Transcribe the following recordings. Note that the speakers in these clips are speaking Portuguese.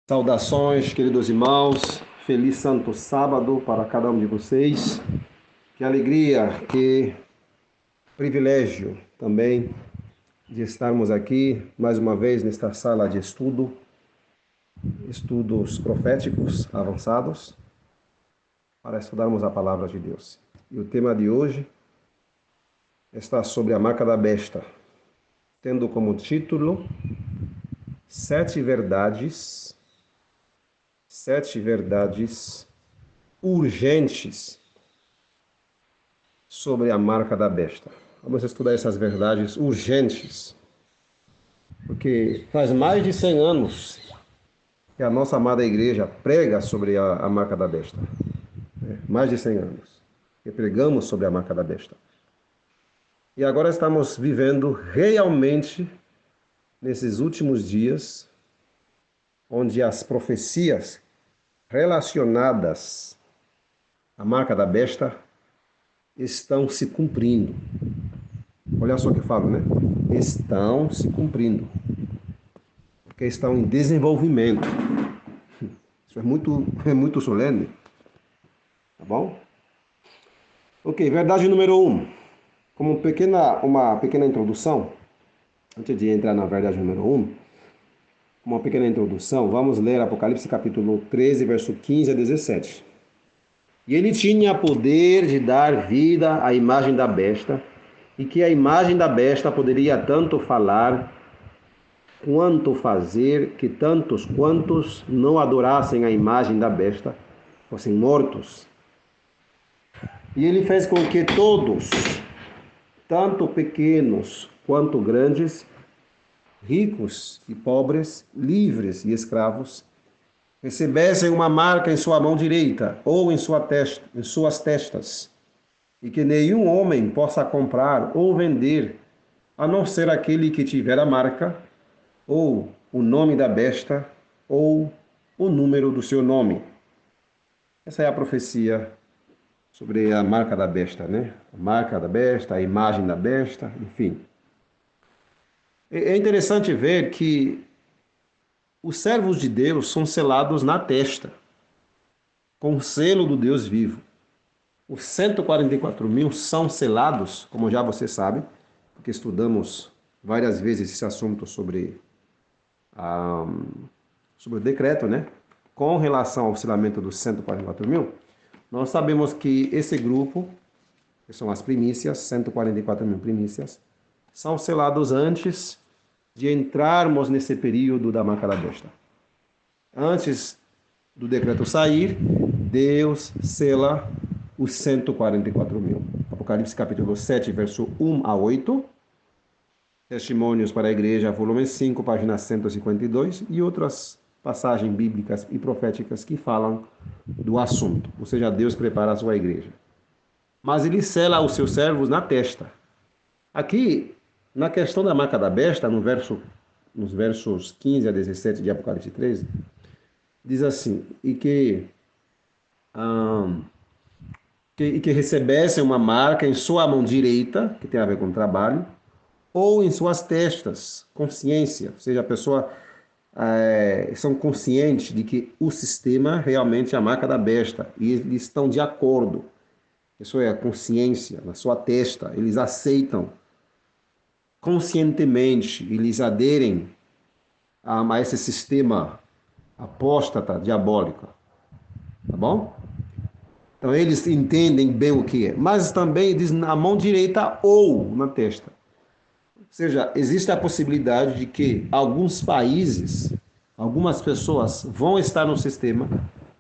Saudações, queridos irmãos. Feliz Santo Sábado para cada um de vocês. Que alegria, que privilégio também de estarmos aqui mais uma vez nesta sala de estudos proféticos avançados, para estudarmos a palavra de Deus. E o tema de hoje está sobre a marca da besta, tendo como título Sete verdades urgentes sobre a marca da besta. Vamos estudar essas verdades urgentes, porque faz mais de 100 anos que a nossa amada igreja prega sobre a marca da besta. Mais de 100 anos que pregamos sobre a marca da besta. E agora estamos vivendo realmente nesses últimos dias, onde as profecias relacionadas à marca da besta estão se cumprindo. Olha só o que eu falo, né? Estão se cumprindo. Porque estão em desenvolvimento. Isso é muito solene. Tá bom? Ok, verdade número 1. Como uma pequena introdução, antes de entrar na verdade número 1, uma pequena introdução, vamos ler Apocalipse capítulo 13, verso 15 a 17. E ele tinha poder de dar vida à imagem da besta, e que a imagem da besta poderia tanto falar quanto fazer que tantos quantos não adorassem a imagem da besta fossem mortos. E ele fez com que todos, tanto pequenos quanto grandes, ricos e pobres, livres e escravos, recebessem uma marca em sua mão direita ou em suas testas, e que nenhum homem possa comprar ou vender, a não ser aquele que tiver a marca, ou o nome da besta, ou o número do seu nome. Essa é a profecia sobre a marca da besta, né? A marca da besta, a imagem da besta, enfim. É interessante ver que os servos de Deus são selados na testa, com o selo do Deus vivo. Os 144.000 são selados, como já você sabe, porque estudamos várias vezes esse assunto sobre o decreto, né? Com relação ao selamento dos 144.000, nós sabemos que esse grupo, que são as primícias, 144.000 primícias, são selados antes de entrarmos nesse período da marca da besta. Antes do decreto sair, Deus sela os 144.000. Apocalipse capítulo 7, verso 1 a 8. Testemunhos para a Igreja, volume 5, página 152. E outras passagens bíblicas e proféticas que falam do assunto. Ou seja, Deus prepara a sua igreja. Mas ele sela os seus servos na testa. Aqui, na questão da marca da besta, nos versos 15 a 17 de Apocalipse 13, diz assim, e que recebessem uma marca em sua mão direita, que tem a ver com trabalho, ou em suas testas, consciência, ou seja, a pessoa são conscientes de que o sistema realmente é a marca da besta, e eles estão de acordo. Isso é a consciência, na sua testa, eles aceitam conscientemente, eles aderem a esse sistema apóstata, diabólico. Tá bom? Então eles entendem bem o que é. Mas também diz na mão direita ou na testa. Ou seja, existe a possibilidade de que alguns países, algumas pessoas vão estar no sistema,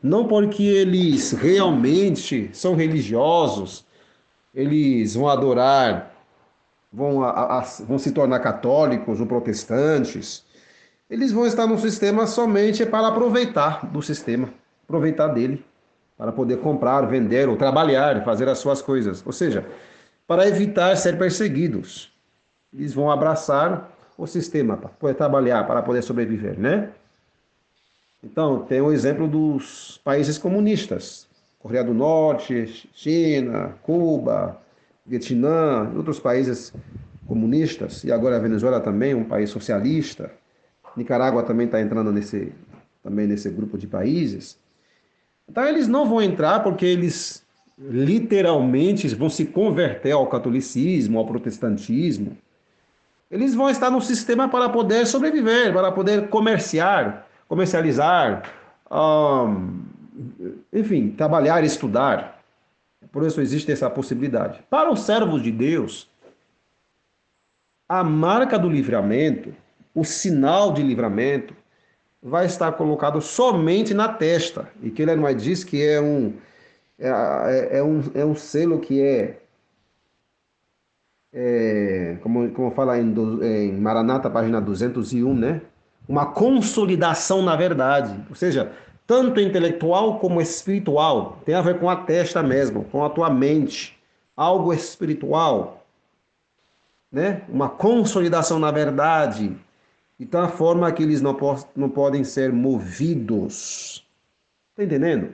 não porque eles realmente são religiosos, eles vão adorar, vão se tornar católicos ou protestantes. Eles vão estar no sistema somente para aproveitar do sistema, aproveitar dele, para poder comprar, vender ou trabalhar, fazer as suas coisas. Ou seja, para evitar ser perseguidos. Eles vão abraçar o sistema para poder trabalhar, para poder sobreviver, né? Então, tem o exemplo dos países comunistas. Coreia do Norte, China, Cuba, Vietnã, outros países comunistas. E agora a Venezuela também, um país socialista. Nicarágua também está entrando também nesse grupo de países. Então eles não vão entrar porque eles literalmente vão se converter ao catolicismo, ao protestantismo. Eles vão estar no sistema para poder sobreviver, para poder comercializar, enfim, trabalhar, estudar. Por isso existe essa possibilidade. Para os servos de Deus, a marca do livramento, o sinal de livramento, vai estar colocado somente na testa. E que ele não diz que é um selo que como fala em Maranata, página 201, né? Uma consolidação na verdade. Ou seja, tanto intelectual como espiritual. Tem a ver com a testa mesmo, com a tua mente. Algo espiritual, né? Uma consolidação na verdade. Então, a forma que eles não podem ser movidos. Está entendendo?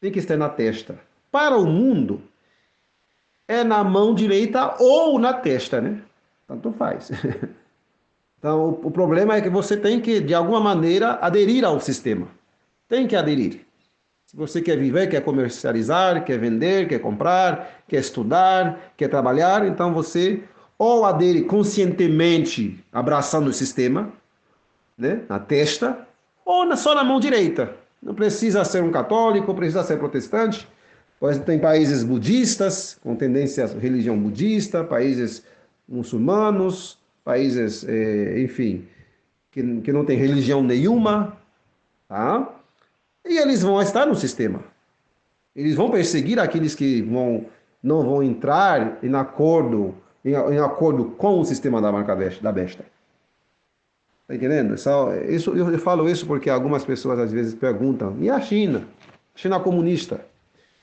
Tem que estar na testa. Para o mundo, é na mão direita ou na testa, né? Tanto faz. Então, o problema é que você tem que, de alguma maneira, aderir ao sistema. Tem que aderir. Se você quer viver, quer comercializar, quer vender, quer comprar, quer estudar, quer trabalhar, então você ou adere conscientemente abraçando o sistema, né, na testa, ou só na mão direita. Não precisa ser um católico, precisa ser protestante. Pois tem países budistas, com tendência à religião budista, países muçulmanos, países, enfim, que não tem religião nenhuma, tá? E eles vão estar no sistema. Eles vão perseguir aqueles que não vão entrar em acordo com o sistema da marca da besta. Tá entendendo? Eu falo isso porque algumas pessoas às vezes perguntam, e a China? China comunista?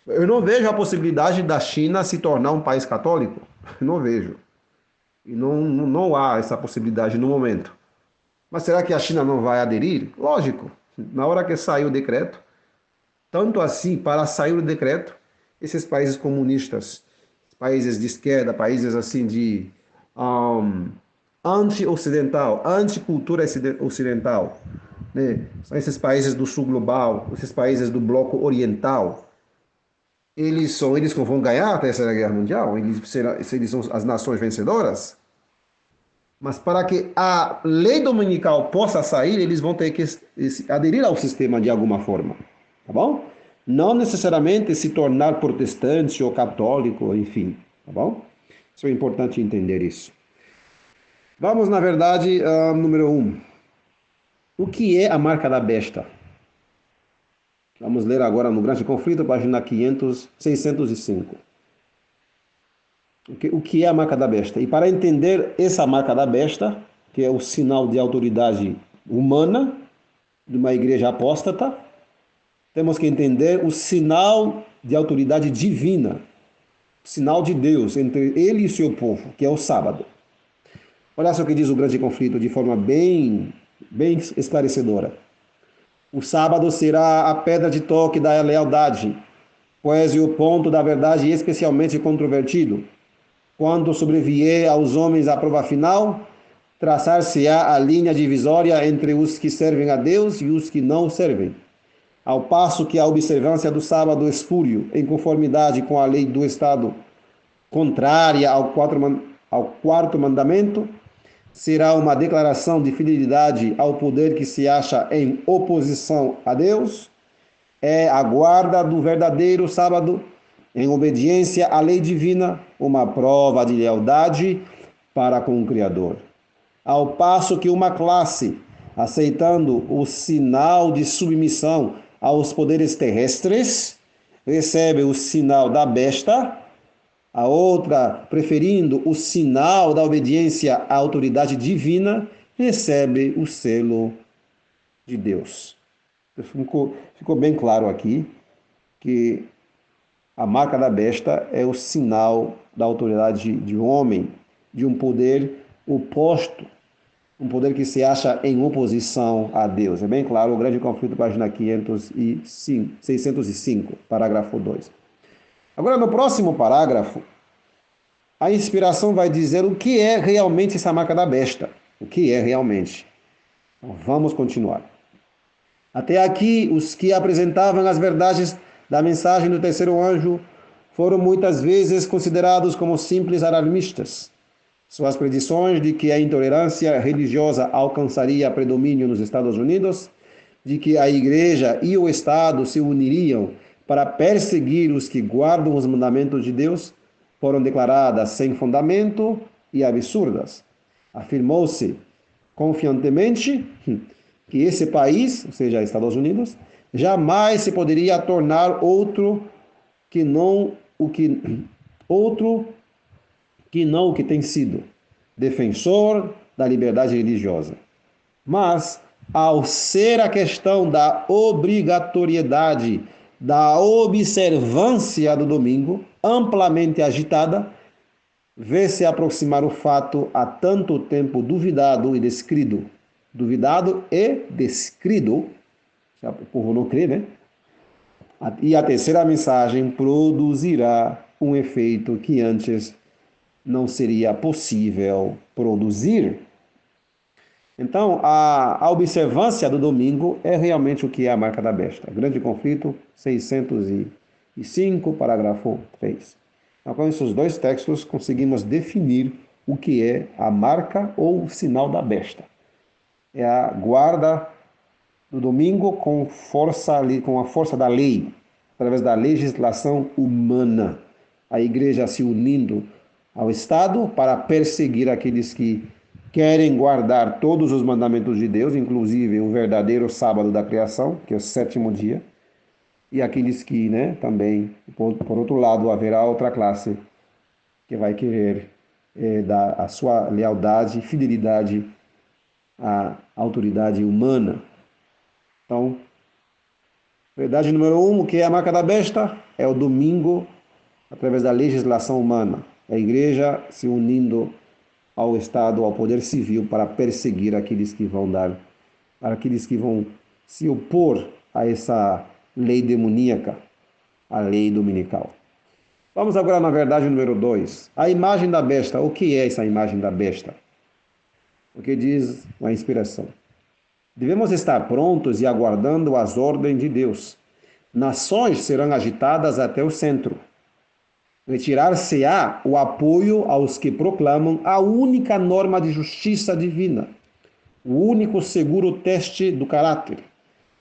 Eu não vejo a possibilidade da China se tornar um país católico. Não vejo. E não há essa possibilidade no momento. Mas será que a China não vai aderir? Lógico. Na hora que sair o decreto, tanto assim, para sair o decreto, esses países comunistas, países de esquerda, países assim de anti-ocidental, anti-cultura ocidental, né? São esses países do sul global, esses países do bloco oriental. Eles que vão ganhar a Terceira Guerra Mundial, eles são as nações vencedoras. Mas para que a lei dominical possa sair, eles vão ter que aderir ao sistema de alguma forma. Tá bom? Não necessariamente se tornar protestante ou católico, enfim. Tá bom? Isso é importante entender isso. Vamos, na verdade, número 1. O que é a marca da besta? Vamos ler agora no Grande Conflito, página 605. O que é a marca da besta? E para entender essa marca da besta, que é o sinal de autoridade humana de uma igreja apóstata, temos que entender o sinal de autoridade divina, o sinal de Deus entre ele e seu povo, que é o sábado. Olha só o que diz o Grande Conflito de forma bem esclarecedora. O sábado será a pedra de toque da lealdade, pois é o ponto da verdade especialmente controvertido. Quando sobrevier aos homens a prova final, traçar-se-á a linha divisória entre os que servem a Deus e os que não servem. Ao passo que a observância do sábado espúrio, em conformidade com a lei do Estado, contrária ao quarto mandamento, será uma declaração de fidelidade ao poder que se acha em oposição a Deus, é a guarda do verdadeiro sábado, em obediência à lei divina, uma prova de lealdade para com o Criador. Ao passo que uma classe, aceitando o sinal de submissão aos poderes terrestres, recebe o sinal da besta, a outra, preferindo o sinal da obediência à autoridade divina, recebe o selo de Deus. Ficou bem claro aqui que a marca da besta é o sinal da autoridade de homem, de um poder oposto, um poder que se acha em oposição a Deus. É bem claro, o Grande Conflito, página 605, parágrafo 2. Agora, no próximo parágrafo, a inspiração vai dizer o que é realmente essa marca da besta. O que é realmente. Então, vamos continuar. Até aqui, os que apresentavam as verdades da mensagem do terceiro anjo foram muitas vezes considerados como simples alarmistas. Suas predições de que a intolerância religiosa alcançaria predomínio nos Estados Unidos, de que a igreja e o Estado se uniriam para perseguir os que guardam os mandamentos de Deus, foram declaradas sem fundamento e absurdas. Afirmou-se confiantemente que esse país, ou seja, Estados Unidos, jamais se poderia tornar outro que não o que tem sido, defensor da liberdade religiosa. Mas, ao ser a questão da obrigatoriedade da observância do domingo amplamente agitada, vê-se aproximar o fato há tanto tempo duvidado e descrido. Duvidado e descrido, o povo não crê, né? E a terceira mensagem produzirá um efeito que antes não seria possível produzir. Então, a observância do domingo é realmente o que é a marca da besta. Grande Conflito, 605, parágrafo 3. Então, com esses dois textos, conseguimos definir o que é a marca ou o sinal da besta. É a guarda do domingo com a força da lei, através da legislação humana. A igreja se unindo ao Estado para perseguir aqueles que querem guardar todos os mandamentos de Deus, inclusive o verdadeiro sábado da criação, que é o sétimo dia, e aqueles que, também, por outro lado, haverá outra classe que vai querer dar a sua lealdade e fidelidade à autoridade humana. Então, verdade número 1, o que é a marca da besta? É o domingo, através da legislação humana. A igreja se unindo ao Estado, ao poder civil, para perseguir aqueles que vão se opor a essa lei demoníaca, a lei dominical. Vamos agora na verdade número 2. A imagem da besta. O que é essa imagem da besta? O que diz a inspiração? Devemos estar prontos e aguardando as ordens de Deus. Nações serão agitadas até o centro. Retirar-se-á o apoio aos que proclamam a única norma de justiça divina, o único seguro teste do caráter.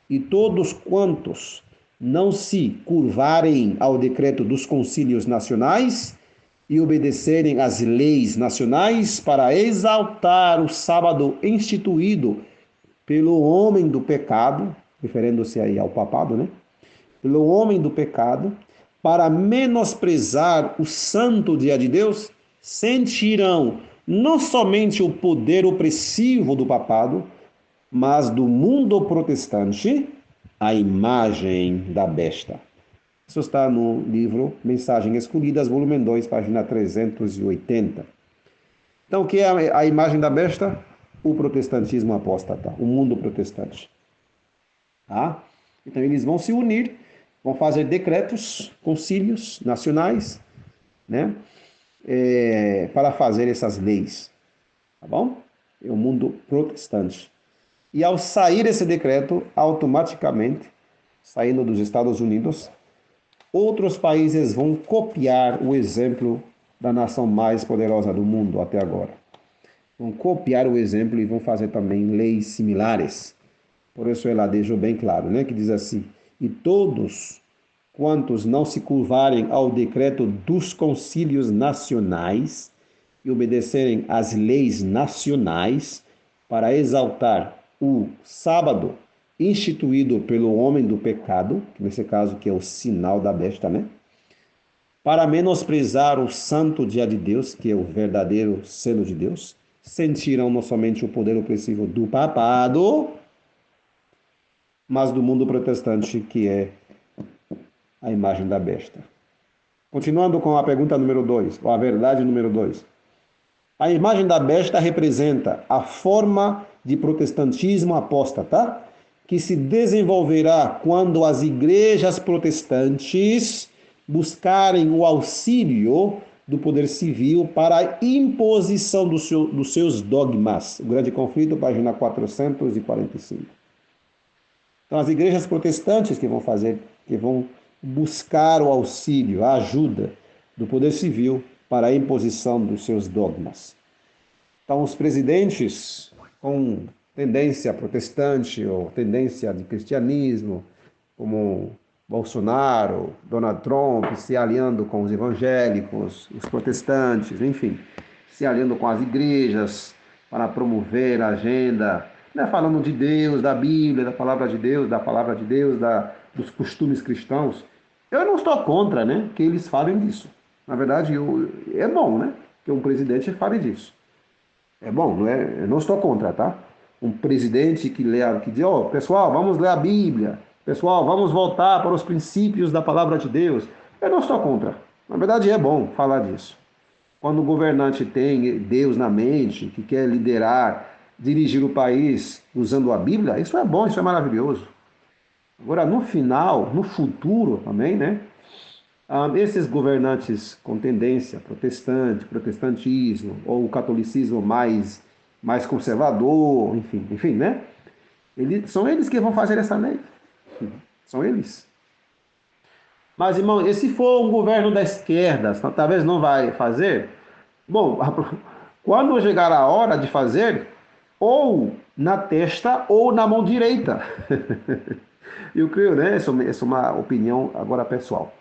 E todos quantos não se curvarem ao decreto dos concílios nacionais e obedecerem às leis nacionais para exaltar o sábado instituído pelo homem do pecado, referindo-se aí ao papado, pelo homem do pecado, para menosprezar o santo dia de Deus, sentirão não somente o poder opressivo do papado, mas do mundo protestante, a imagem da besta. Isso está no livro Mensagens Escolhidas, volume 2, página 380. Então, o que é a imagem da besta? O protestantismo apóstata, o mundo protestante. Tá? Então, eles vão se unir, vão fazer decretos, concílios nacionais, para fazer essas leis. Tá bom? É o mundo protestante. E ao sair esse decreto, automaticamente, saindo dos Estados Unidos, outros países vão copiar o exemplo da nação mais poderosa do mundo até agora. Vão copiar o exemplo e vão fazer também leis similares. Por isso ela deixou bem claro, que diz assim: e todos quantos não se curvarem ao decreto dos concílios nacionais e obedecerem às leis nacionais para exaltar o sábado instituído pelo homem do pecado, nesse caso que é o sinal da besta, para menosprezar o santo dia de Deus, que é o verdadeiro selo de Deus, sentirão não somente o poder opressivo do papado, mas do mundo protestante, que é a imagem da besta. Continuando com a pergunta número 2, ou a verdade número 2. A imagem da besta representa a forma de protestantismo apóstata que se desenvolverá quando as igrejas protestantes buscarem o auxílio do poder civil para a imposição dos seus dogmas. O Grande Conflito, página 445. Então, as igrejas protestantes que vão buscar o auxílio, a ajuda do poder civil para a imposição dos seus dogmas. Então, os presidentes com tendência protestante ou tendência de cristianismo, como Bolsonaro, Donald Trump, se aliando com os evangélicos, os protestantes, enfim, se aliando com as igrejas para promover a agenda, né, falando de Deus, da Bíblia, da palavra de Deus, dos costumes cristãos. Eu não estou contra, né, que eles falem disso. Na verdade, é bom, né, que um presidente fale disso. É bom, não é? Eu não estou contra, tá? Um presidente que diz, ó, pessoal, vamos ler a Bíblia. Pessoal, vamos voltar para os princípios da palavra de Deus. Eu não estou contra. Na verdade, é bom falar disso. Quando o governante tem Deus na mente, que quer liderar, dirigir o país usando a Bíblia, isso é bom, isso é maravilhoso. Agora, no final, no futuro também, né? Esses governantes com tendência protestante, protestantismo, ou o catolicismo mais conservador, enfim, né? São eles que vão fazer essa lei. São eles. Mas, irmão, e se for um governo da esquerda, talvez não vai fazer? Bom, quando chegar a hora de fazer, ou na testa ou na mão direita. Eu creio, né? Essa é uma opinião agora pessoal.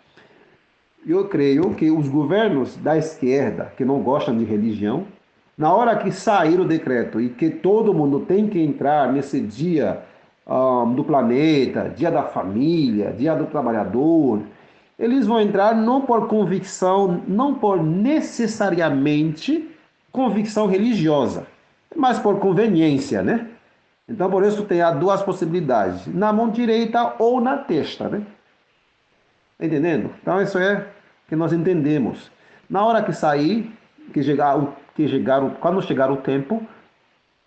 Eu creio que os governos da esquerda, que não gostam de religião, na hora que sair o decreto e que todo mundo tem que entrar nesse dia do planeta, dia da família, dia do trabalhador, eles vão entrar não por convicção, não por necessariamente convicção religiosa, mas por conveniência, né? Então, por isso tem as duas possibilidades, na mão direita ou na testa, né? Tá entendendo? Então, isso é que nós entendemos. Na hora que sair, quando chegar o tempo,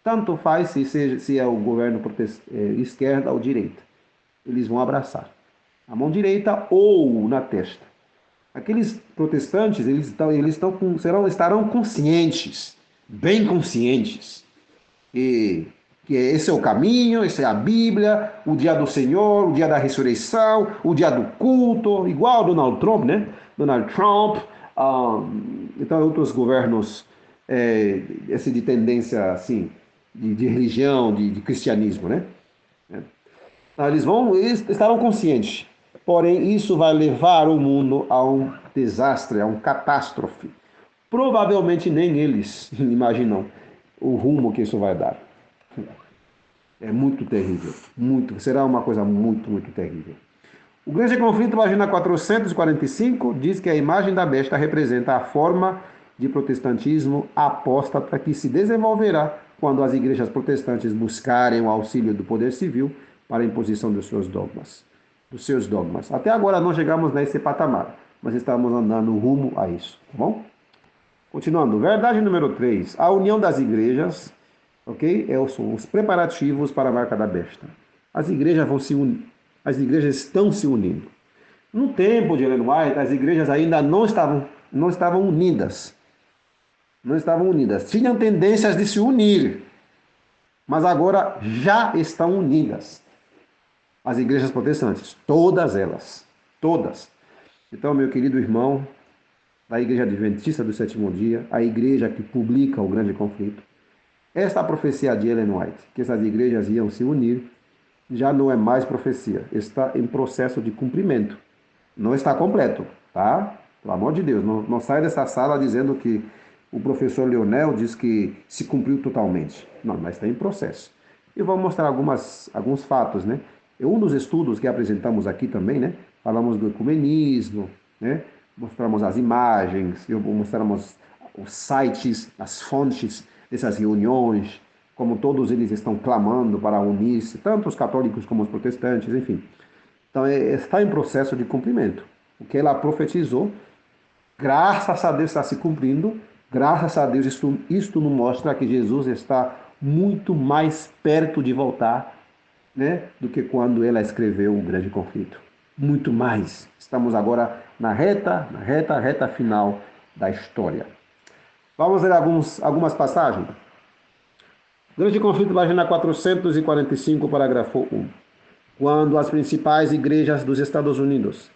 tanto faz se é o governo esquerda ou direita. Eles vão abraçar. A mão direita ou na testa. Aqueles protestantes, estarão conscientes, bem conscientes, que esse é o caminho, essa é a Bíblia, o dia do Senhor, o dia da ressurreição, o dia do culto, igual Donald Trump, né? Donald Trump, então outros governos esse de tendência assim, de religião, de cristianismo, né? Eles estarão conscientes, porém isso vai levar o mundo a um desastre, a uma catástrofe. Provavelmente nem eles imaginam o rumo que isso vai dar. É muito terrível, será uma coisa muito terrível. O grande conflito, página 445, diz que a imagem da besta representa a forma de protestantismo apóstata que se desenvolverá quando as igrejas protestantes buscarem o auxílio do poder civil para a imposição dos seus dogmas. Até agora não chegamos nesse patamar, mas estamos andando rumo a isso, tá bom? Continuando, verdade número 3, a união das igrejas, ok? São os preparativos para a marca da besta. As igrejas estão se unindo. No tempo de Ellen White, as igrejas ainda não estavam unidas. Não estavam unidas. Tinham tendências de se unir, mas agora já estão unidas. As igrejas protestantes, todas elas, todas. Então, meu querido irmão, da Igreja Adventista do Sétimo Dia, a igreja que publica o grande conflito, esta profecia de Ellen White, que essas igrejas iam se unir, já não é mais profecia, está em processo de cumprimento. Não está completo, tá? Pelo amor de Deus, não sai dessa sala dizendo que o professor Leonel diz que se cumpriu totalmente. Não, mas está em processo. E vou mostrar alguns fatos, né? Um dos estudos que apresentamos aqui também, né? Falamos do ecumenismo, né? Mostramos as imagens, mostramos os sites, as fontes dessas reuniões, como todos eles estão clamando para unir-se, tanto os católicos como os protestantes, enfim. Então, está em processo de cumprimento. O que ela profetizou, graças a Deus está se cumprindo, graças a Deus isto nos mostra que Jesus está muito mais perto de voltar, né, do que quando ela escreveu o grande conflito. Muito mais. Estamos agora na reta final da história. Vamos ler algumas passagens? Grande conflito, página 445, parágrafo 1. quando as principais igrejas dos Estados Unidos,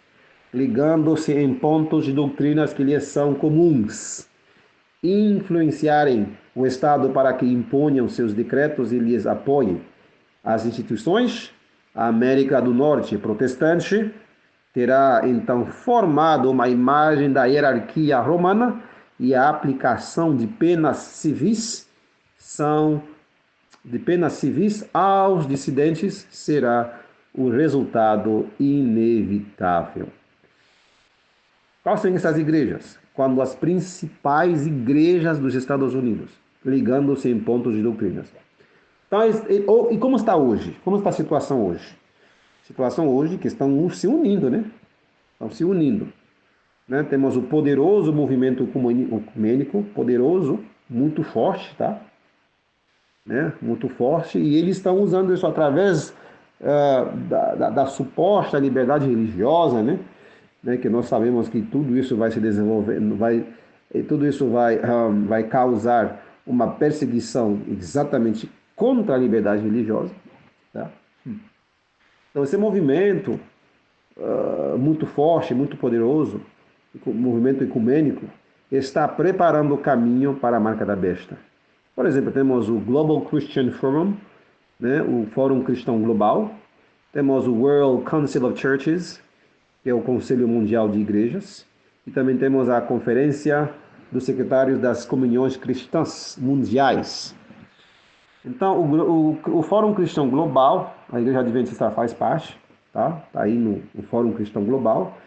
ligando-se em pontos de doutrinas que lhes são comuns, influenciarem o Estado para que imponham seus decretos e lhes apoiem as instituições, a América do Norte protestante terá então formado uma imagem da hierarquia romana e a aplicação de penas civis aos dissidentes será o resultado inevitável. Quais são essas igrejas? Quando as principais igrejas dos Estados Unidos, ligando-se em pontos de doutrinas. Então, e como está hoje? Como está a situação hoje? A situação hoje que estão se unindo, né? Estão se unindo. Né? Temos o poderoso movimento ecumênico, poderoso, muito forte, tá? Né? Muito forte, e eles estão usando isso através da suposta liberdade religiosa, né? Que nós sabemos que tudo isso vai se desenvolvendo, tudo isso vai causar uma perseguição exatamente contra a liberdade religiosa. Tá? Então, esse movimento muito forte, muito poderoso, o movimento ecumênico, está preparando o caminho para a marca da besta. Por exemplo, temos o Global Christian Forum, né, o Fórum Cristão Global, temos o World Council of Churches, que é o Conselho Mundial de Igrejas, e também temos a Conferência dos Secretários das Comunhões Cristãs Mundiais. Então, o Fórum Cristão Global, a Igreja Adventista faz parte, tá? Tá aí no Fórum Cristão Global.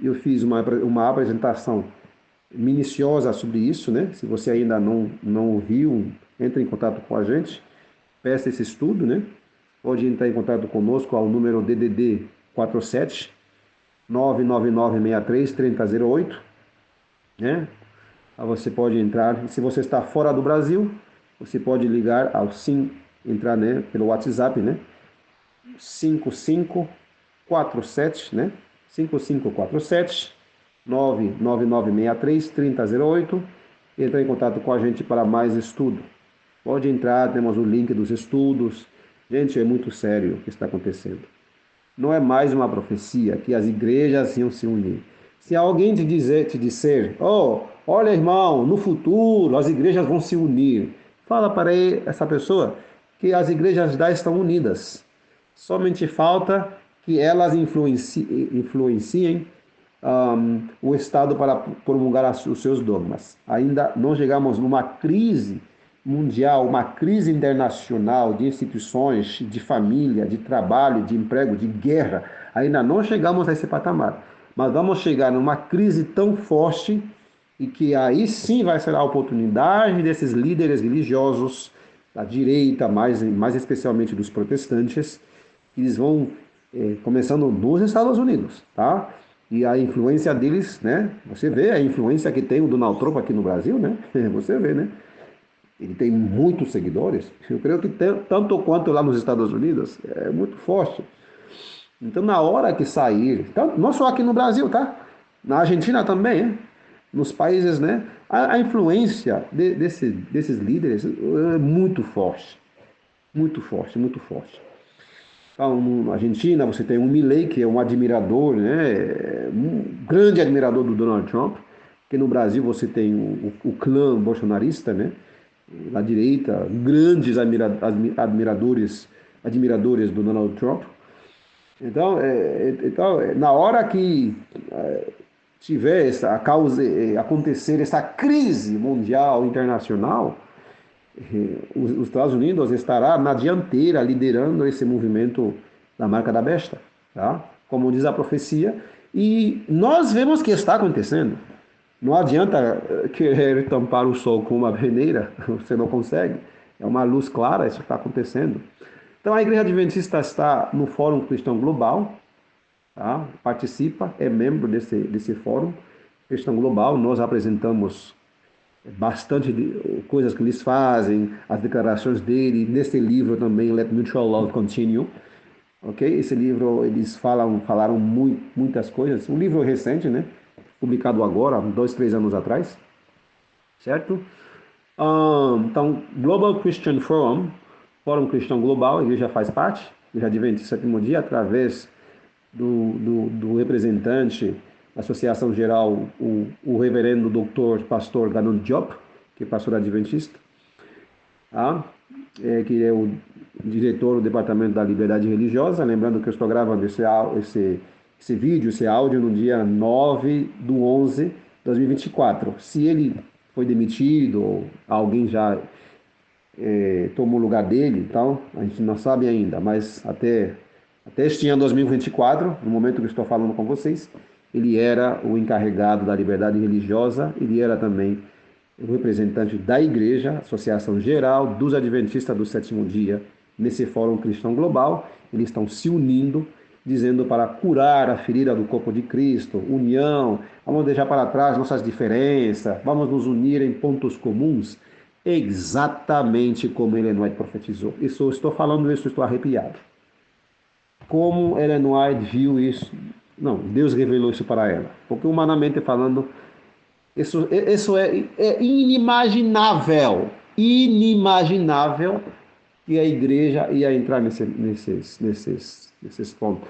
Eu fiz uma apresentação minuciosa sobre isso, né? Se você ainda não ouviu, entre em contato com a gente, peça esse estudo, né? Pode entrar em contato conosco ao número DDD 47 99963 3008, né? Aí você pode entrar, se você está fora do Brasil, você pode ligar ao entrar, né, pelo WhatsApp, né? 5547, né? 5547 99963 3008. Entra em contato com a gente para mais estudo. Pode entrar, temos o link dos estudos. Gente, é muito sério o que está acontecendo. Não é mais uma profecia que as igrejas iam se unir. Se alguém te disser, oh, olha irmão, no futuro as igrejas vão se unir, fala para essa pessoa que as igrejas já estão unidas. Somente falta que elas influenciem o Estado para promulgar os seus dogmas. Ainda não chegamos numa crise mundial, uma crise internacional de instituições, de família, de trabalho, de emprego, de guerra. Ainda não chegamos a esse patamar. Mas vamos chegar numa crise tão forte e que aí sim vai ser a oportunidade desses líderes religiosos da direita, mais especialmente dos protestantes, eles vão começando nos Estados Unidos, tá? E a influência deles, né? Você vê a influência que tem o Donald Trump aqui no Brasil, né? Você vê, né? Ele tem muitos seguidores. Eu creio que tanto quanto lá nos Estados Unidos, é muito forte. Então, na hora que sair, não só aqui no Brasil, tá? Na Argentina também, hein? Nos países, né? A influência desses líderes é muito forte. Muito forte, muito forte. Então, na Argentina, você tem o Milei, que é um admirador, né? Um grande admirador do Donald Trump. Que no Brasil você tem o clã bolsonarista, né? Na direita, grandes admiradores do Donald Trump. Então, na hora que tiver acontecer essa crise mundial, internacional, os Estados Unidos estará na dianteira liderando esse movimento da marca da besta, tá? Como diz a profecia, e nós vemos que está acontecendo. Não adianta querer tampar o sol com uma peneira, você não consegue. É uma luz clara, isso está acontecendo. Então a Igreja Adventista está no Fórum Cristão Global, tá? Participa, é membro desse Fórum Cristão Global. Nós apresentamos bastante coisas que eles fazem, as declarações dele. Nesse livro também, Let Mutual Love Continue. Ok? Esse livro, eles falaram muitas coisas. Um livro recente, né? Publicado agora, 2, 3 anos atrás. Certo? Então, Global Christian Forum, Fórum Cristão Global, a igreja faz parte. Igreja Adventista do Sétimo Dia, através do representante da Associação Geral, o reverendo doutor pastor Ganon Diop, que é pastor adventista, tá? Que é o diretor do Departamento da Liberdade Religiosa. Lembrando que eu estou gravando esse vídeo, esse áudio, no dia 9/11/2024. Se ele foi demitido ou alguém já tomou o lugar dele, então a gente não sabe ainda, mas até este ano 2024, no momento que eu estou falando com vocês, ele era o encarregado da liberdade religiosa, ele era também o representante da Igreja, Associação Geral dos Adventistas do Sétimo Dia, nesse Fórum Cristão Global. Eles estão se unindo, dizendo para curar a ferida do corpo de Cristo, união, vamos deixar para trás nossas diferenças, vamos nos unir em pontos comuns, exatamente como Ellen White profetizou. Isso, estou falando isso, estou arrepiado. Como Ellen White viu isso? Não, Deus revelou isso para ela. Porque humanamente falando, isso é inimaginável. Inimaginável que a igreja ia entrar nesse ponto.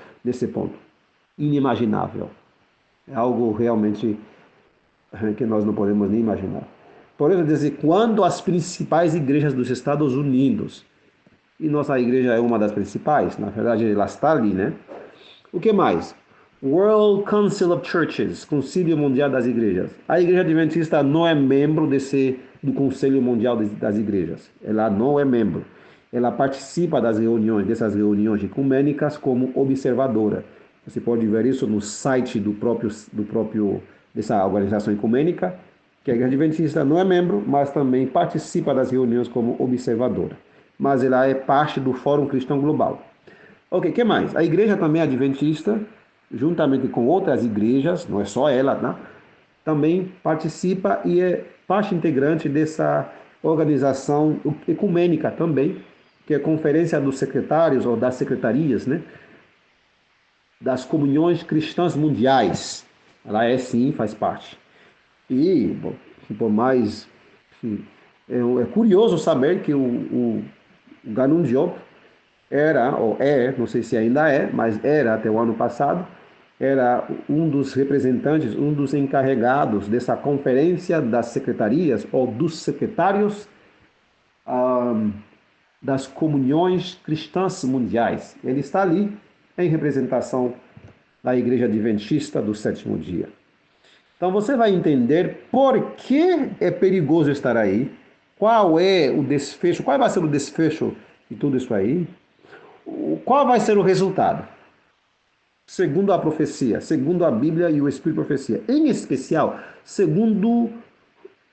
Inimaginável. É algo realmente que nós não podemos nem imaginar. Podemos dizer, quando as principais igrejas dos Estados Unidos, e nossa igreja é uma das principais, na verdade ela está ali, né? O que mais? World Council of Churches, Concílio Mundial das Igrejas. A Igreja Adventista não é membro do Conselho Mundial das Igrejas. Ela não é membro. Ela participa dessas reuniões ecumênicas como observadora. Você pode ver isso no site dessa organização ecumênica, que a Igreja Adventista não é membro, mas também participa das reuniões como observadora. Mas ela é parte do Fórum Cristão Global. Ok, o que mais? A Igreja também é adventista, juntamente com outras igrejas, não é só ela, né? Também participa e é parte integrante dessa organização ecumênica também, que é a Conferência dos Secretários ou das Secretarias, né? Das Comunhões Cristãs Mundiais. Ela sim, faz parte. E, por mais... É curioso saber que o Ganon Diop era, ou não sei se ainda é, mas era até o ano passado, era um dos representantes, um dos encarregados dessa conferência das secretarias, ou dos secretários das comunhões cristãs mundiais. Ele está ali em representação da Igreja Adventista do Sétimo Dia. Então você vai entender por que é perigoso estar aí, qual é o desfecho, qual vai ser o desfecho de tudo isso aí, qual vai ser o resultado, segundo a profecia, segundo a Bíblia e o Espírito de Profecia, em especial, segundo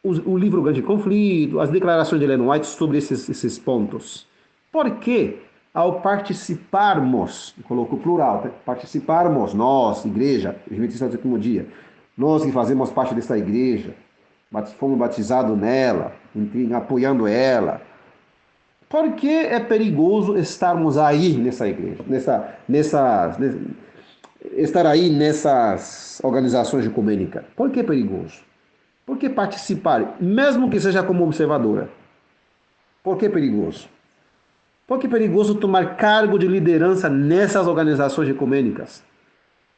o livro Grande Conflito, as declarações de Ellen White sobre esses pontos. Porque ao participarmos, coloco plural, participarmos, nós, igreja, Adventista do Sétimo Dia, nós que fazemos parte dessa igreja, fomos batizados nela, apoiando ela. Por que é perigoso estarmos aí nessa igreja, estar aí nessas organizações ecumênicas? Por que é perigoso? Por que participar, mesmo que seja como observadora? Por que é perigoso? Por que é perigoso tomar cargo de liderança nessas organizações ecumênicas?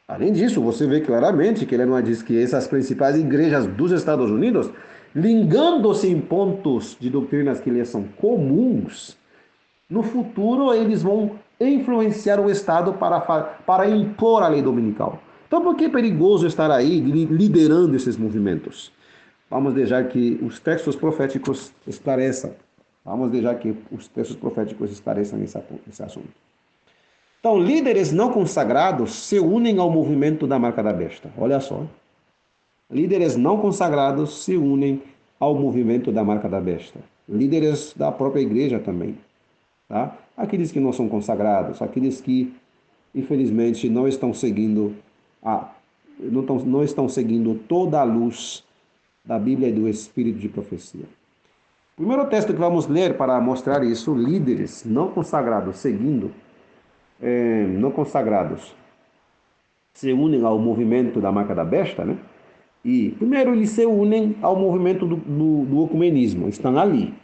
Além disso, você vê claramente que ele não diz que essas principais igrejas dos Estados Unidos, ligando-se em pontos de doutrinas que lhes são comuns, no futuro eles vão influenciar o Estado para impor a lei dominical. Então, por que é perigoso estar aí liderando esses movimentos? Vamos deixar que os textos proféticos esclareçam. Esse assunto. Então, líderes não consagrados se unem ao movimento da marca da besta. Olha só. Líderes não consagrados se unem ao movimento da marca da besta. Líderes da própria igreja também. Tá? Aqueles que não são consagrados, aqueles que, infelizmente, não estão seguindo toda a luz da Bíblia e do Espírito de profecia. O primeiro texto que vamos ler para mostrar isso, líderes não consagrados se unem ao movimento da marca da besta, né? E primeiro eles se unem ao movimento do ecumenismo, estão ali.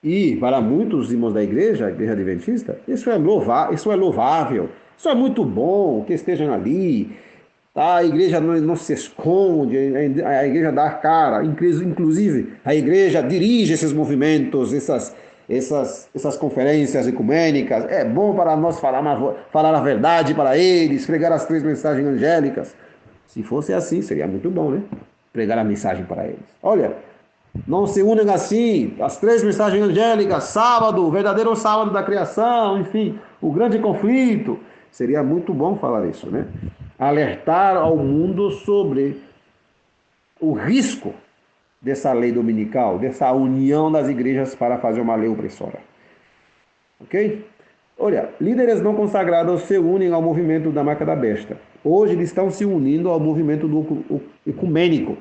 E para muitos irmãos da igreja, a igreja adventista, isso é louvável, isso é muito bom que estejam ali. Tá? A igreja não se esconde, a igreja dá a cara, inclusive a igreja dirige esses movimentos, essas conferências ecumênicas. É bom para nós falar a verdade para eles, pregar as três mensagens angélicas. Se fosse assim, seria muito bom, né? Pregar a mensagem para eles. Olha, não se unem assim, as três mensagens angélicas, sábado, o verdadeiro sábado da criação, enfim, o grande conflito. Seria muito bom falar isso, né? Alertar ao mundo sobre o risco dessa lei dominical, dessa união das igrejas para fazer uma lei opressora. Ok? Olha, líderes não consagrados se unem ao movimento da marca da besta. Hoje eles estão se unindo ao movimento do ecumênico,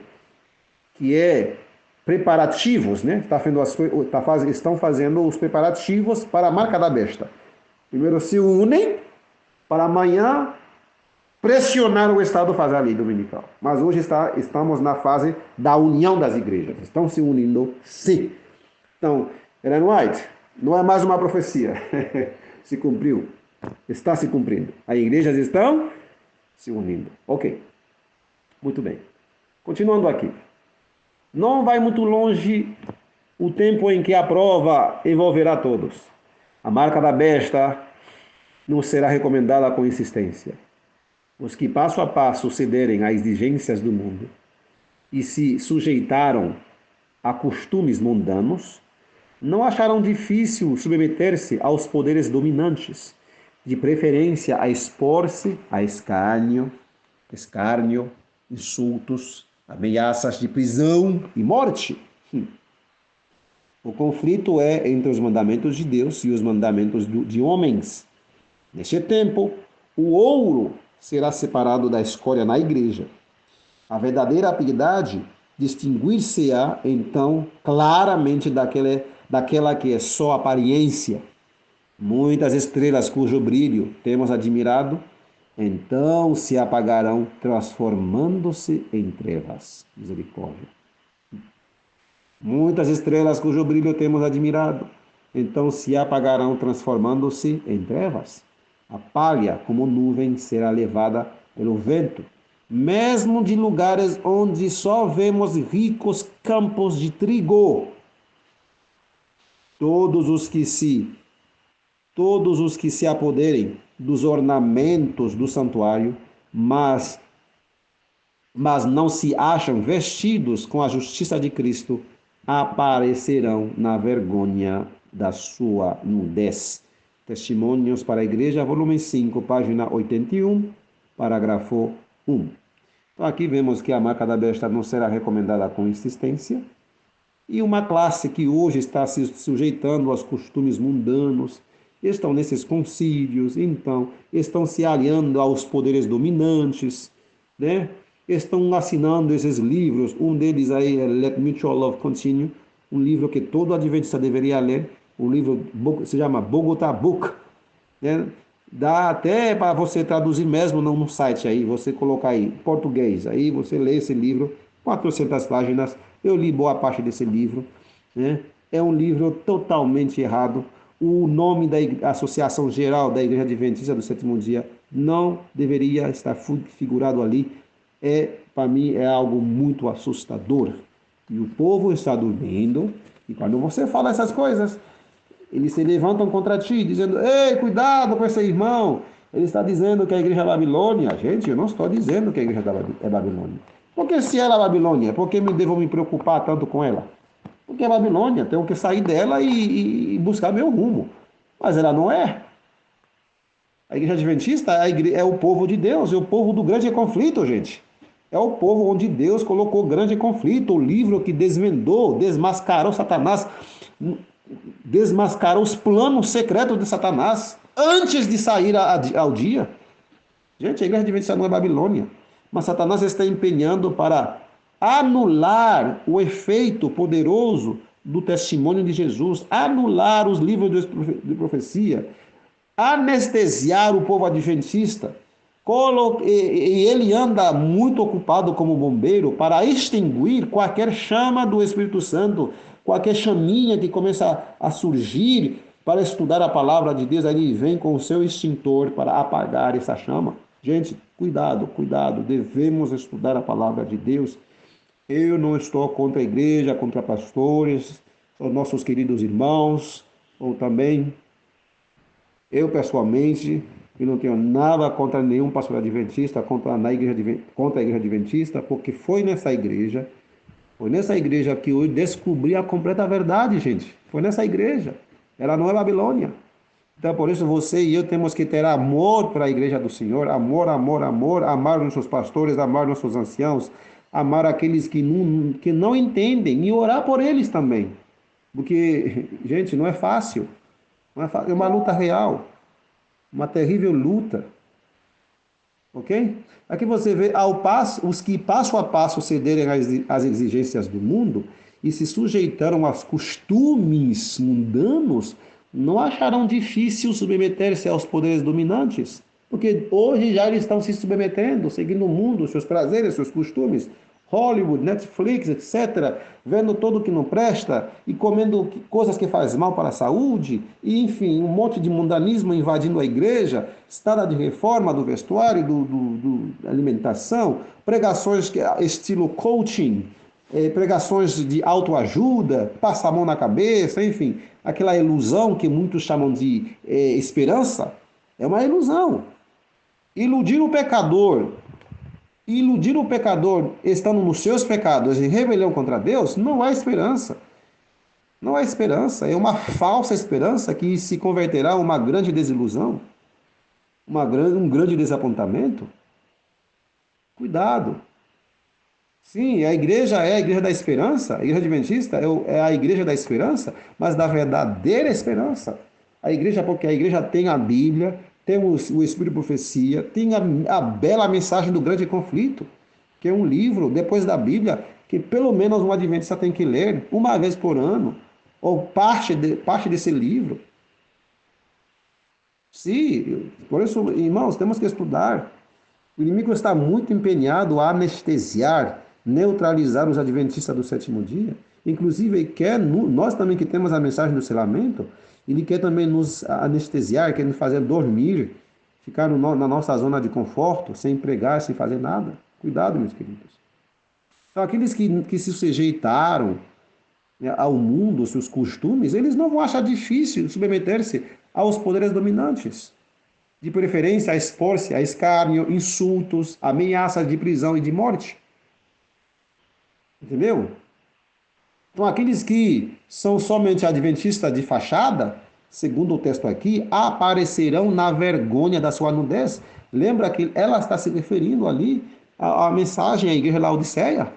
que é preparativos, né? Estão fazendo os preparativos para a marca da besta. Primeiro se unem para amanhã pressionar o Estado a fazer a lei dominical. Mas hoje estamos na fase da união das igrejas. Estão se unindo, sim. Então, Ellen White, não é mais uma profecia. Se cumpriu. Está se cumprindo. As igrejas estão se unindo. Ok. Muito bem. Continuando aqui. Não vai muito longe o tempo em que a prova envolverá todos. A marca da besta não será recomendada com insistência. Os que passo a passo cederem às exigências do mundo e se sujeitaram a costumes mundanos, não acharão difícil submeter-se aos poderes dominantes, de preferência a expor-se a escárnio, insultos, ameaças de prisão e morte. O conflito é entre os mandamentos de Deus e os mandamentos de homens. Neste tempo, o ouro será separado da escória na igreja. A verdadeira piedade distinguir-se-á, então, claramente daquela que é só aparência. Muitas estrelas cujo brilho temos admirado, então se apagarão, transformando-se em trevas. Misericórdia. Muitas estrelas cujo brilho temos admirado, então se apagarão, transformando-se em trevas. A palha, como nuvem, será levada pelo vento, mesmo de lugares onde só vemos ricos campos de trigo. Todos os que se apoderem dos ornamentos do santuário, mas não se acham vestidos com a justiça de Cristo, aparecerão na vergonha da sua nudez. Testemunhos para a Igreja, volume 5, página 81, parágrafo 1. Então aqui vemos que a marca da besta não será recomendada com insistência. E uma classe que hoje está se sujeitando aos costumes mundanos, estão nesses concílios, então estão se aliando aos poderes dominantes, né? Estão assinando esses livros. Um deles aí é Let Mutual Love Continue, um livro que todo adventista deveria ler. O livro se chama Bogotá Book, né? Dá até para você traduzir mesmo no site aí, você colocar aí português, aí você lê esse livro, 400 páginas. Eu li boa parte desse livro, né? É um livro totalmente errado. O nome da Associação Geral da Igreja Adventista do Sétimo Dia não deveria estar figurado ali. Para mim, é algo muito assustador. E o povo está dormindo, e quando você fala essas coisas, eles se levantam contra ti, dizendo: ei, cuidado com esse irmão. Ele está dizendo que a igreja é Babilônia. Gente, eu não estou dizendo que a igreja é Babilônia. Porque se ela é Babilônia, por que devo me preocupar tanto com ela? Porque é Babilônia, tenho que sair dela e buscar meu rumo. Mas ela não é. A igreja adventista é o povo de Deus, é o povo do grande conflito, gente. É o povo onde Deus colocou grande conflito, o livro que desvendou, desmascarou Satanás, desmascarou os planos secretos de Satanás antes de sair ao dia. Gente, a igreja adventista não é Babilônia, mas Satanás está empenhando para anular o efeito poderoso do testemunho de Jesus, anular os livros de profecia, anestesiar o povo adventista. E ele anda muito ocupado como bombeiro para extinguir qualquer chama do Espírito Santo, qualquer chaminha que começa a surgir para estudar a palavra de Deus, ele vem com o seu extintor para apagar essa chama. Gente, cuidado, cuidado, devemos estudar a palavra de Deus. Eu não estou contra a igreja, contra pastores, os nossos queridos irmãos, ou também eu pessoalmente, eu não tenho nada contra nenhum pastor adventista, contra a igreja adventista, porque foi nessa igreja que eu descobri a completa verdade, gente. Foi nessa igreja. Ela não é Babilônia. Então, por isso, você e eu temos que ter amor para a igreja do Senhor. Amor, amor, amor. Amar nossos pastores, amar nossos anciãos. Amar aqueles que não entendem e orar por eles também. Porque, gente, não é fácil. Não é fácil. É uma luta real. Uma terrível luta. Ok? Aqui você vê os que passo a passo cederem às exigências do mundo e se sujeitaram aos costumes mundanos, não acharão difícil submeter-se aos poderes dominantes, porque hoje já eles estão se submetendo, seguindo o mundo, seus prazeres, seus costumes. Hollywood, Netflix, etc., vendo tudo que não presta e comendo coisas que fazem mal para a saúde, e enfim, um monte de mundanismo invadindo a igreja, estada de reforma do vestuário, da alimentação, pregações estilo coaching, pregações de autoajuda, passa a mão na cabeça, enfim, aquela ilusão que muitos chamam de esperança, é uma ilusão. Iludir o pecador estando nos seus pecados em rebelião contra Deus, não há esperança. Não há esperança. É uma falsa esperança que se converterá em uma grande desilusão, um grande desapontamento. Cuidado. Sim, a igreja é a igreja da esperança, a igreja adventista é a igreja da esperança, mas da verdadeira esperança. A igreja, porque a igreja tem a Bíblia, tem o Espírito de Profecia, tem a bela mensagem do grande conflito, que é um livro, depois da Bíblia, que pelo menos um adventista tem que ler uma vez por ano, ou parte desse livro. Sim, por isso, irmãos, temos que estudar. O inimigo está muito empenhado a anestesiar, neutralizar os adventistas do sétimo dia. Inclusive, ele quer, nós também que temos a mensagem do selamento, ele quer também nos anestesiar, quer nos fazer dormir, ficar na nossa zona de conforto, sem pregar, sem fazer nada. Cuidado, meus queridos. Então, aqueles que se sujeitaram, né, ao mundo, aos seus costumes, eles não vão achar difícil submeter-se aos poderes dominantes. De preferência a expor-se a escárnio, insultos, ameaças de prisão e de morte. Entendeu? Então, aqueles que são somente adventistas de fachada, segundo o texto aqui, aparecerão na vergonha da sua nudez. Lembra que ela está se referindo ali à mensagem à igreja Laodiceia,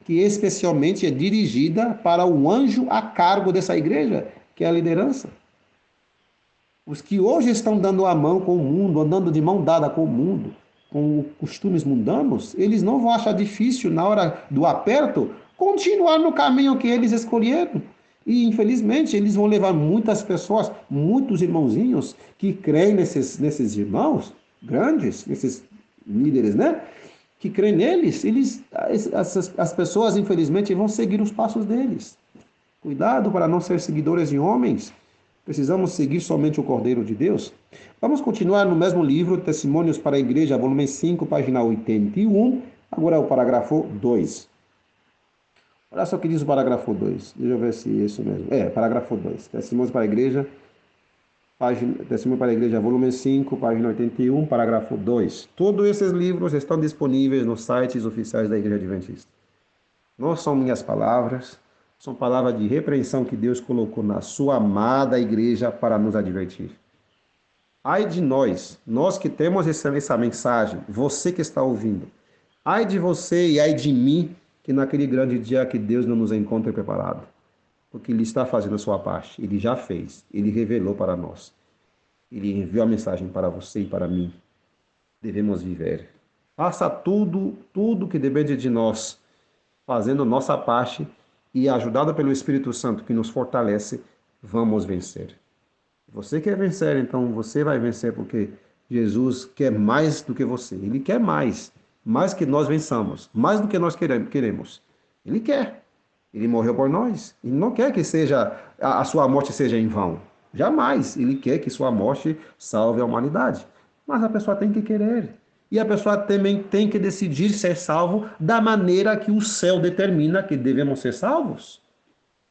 que especialmente é dirigida para o anjo a cargo dessa igreja, que é a liderança. Os que hoje estão dando a mão com o mundo, andando de mão dada com o mundo, com costumes mundanos, eles não vão achar difícil, na hora do aperto, continuar no caminho que eles escolheram. E, infelizmente, eles vão levar muitas pessoas, muitos irmãozinhos que creem nesses irmãos grandes, nesses líderes, né? Que creem neles, as pessoas, infelizmente, vão seguir os passos deles. Cuidado para não ser seguidores de homens. Precisamos seguir somente o Cordeiro de Deus. Vamos continuar no mesmo livro, Testemunhos para a Igreja, volume 5, página 81. Agora é o parágrafo 2. Olha só o que diz o parágrafo 2. Deixa eu ver se é isso mesmo. Parágrafo 2. Testemunhos para a Igreja, Testemunho para a Igreja, volume 5, página 81, parágrafo 2. Todos esses livros estão disponíveis nos sites oficiais da Igreja Adventista. Não são minhas palavras, são palavras de repreensão que Deus colocou na sua amada igreja para nos advertir. Ai de nós que temos essa mensagem, você que está ouvindo. Ai de você e ai de mim, que naquele grande dia que Deus não nos encontre preparado. Porque Ele está fazendo a sua parte, Ele já fez, Ele revelou para nós. Ele enviou a mensagem para você e para mim. Devemos viver. Faça tudo que depende de nós, fazendo nossa parte, e ajudado pelo Espírito Santo que nos fortalece, vamos vencer. Você quer vencer, então você vai vencer, porque Jesus quer mais do que você. Ele quer mais que nós vençamos, mais do que nós queremos. Ele quer. Ele morreu por nós. Ele não quer que seja a sua morte seja em vão. Jamais. Ele quer que sua morte salve a humanidade. Mas a pessoa tem que querer. E a pessoa também tem que decidir ser salvo da maneira que o céu determina que devemos ser salvos.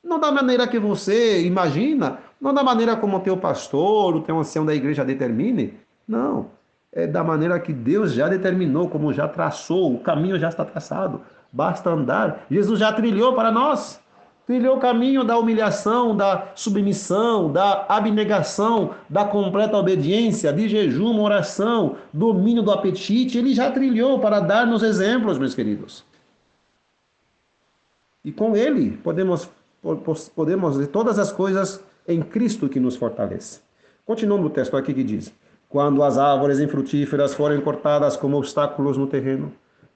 Não da maneira que você imagina, não da maneira como o teu pastor, o teu ancião da igreja determine. Não. É da maneira que Deus já determinou, como já traçou, o caminho já está traçado. Basta andar. Jesus já trilhou para nós. Trilhou o caminho da humilhação, da submissão, da abnegação, da completa obediência, de jejum, oração, domínio do apetite. Ele já trilhou para dar-nos exemplos, meus queridos. E com ele podemos ver todas as coisas em Cristo que nos fortalece. Continuando o texto aqui que diz: quando as árvores infrutíferas forem cortadas como obstáculos no terreno,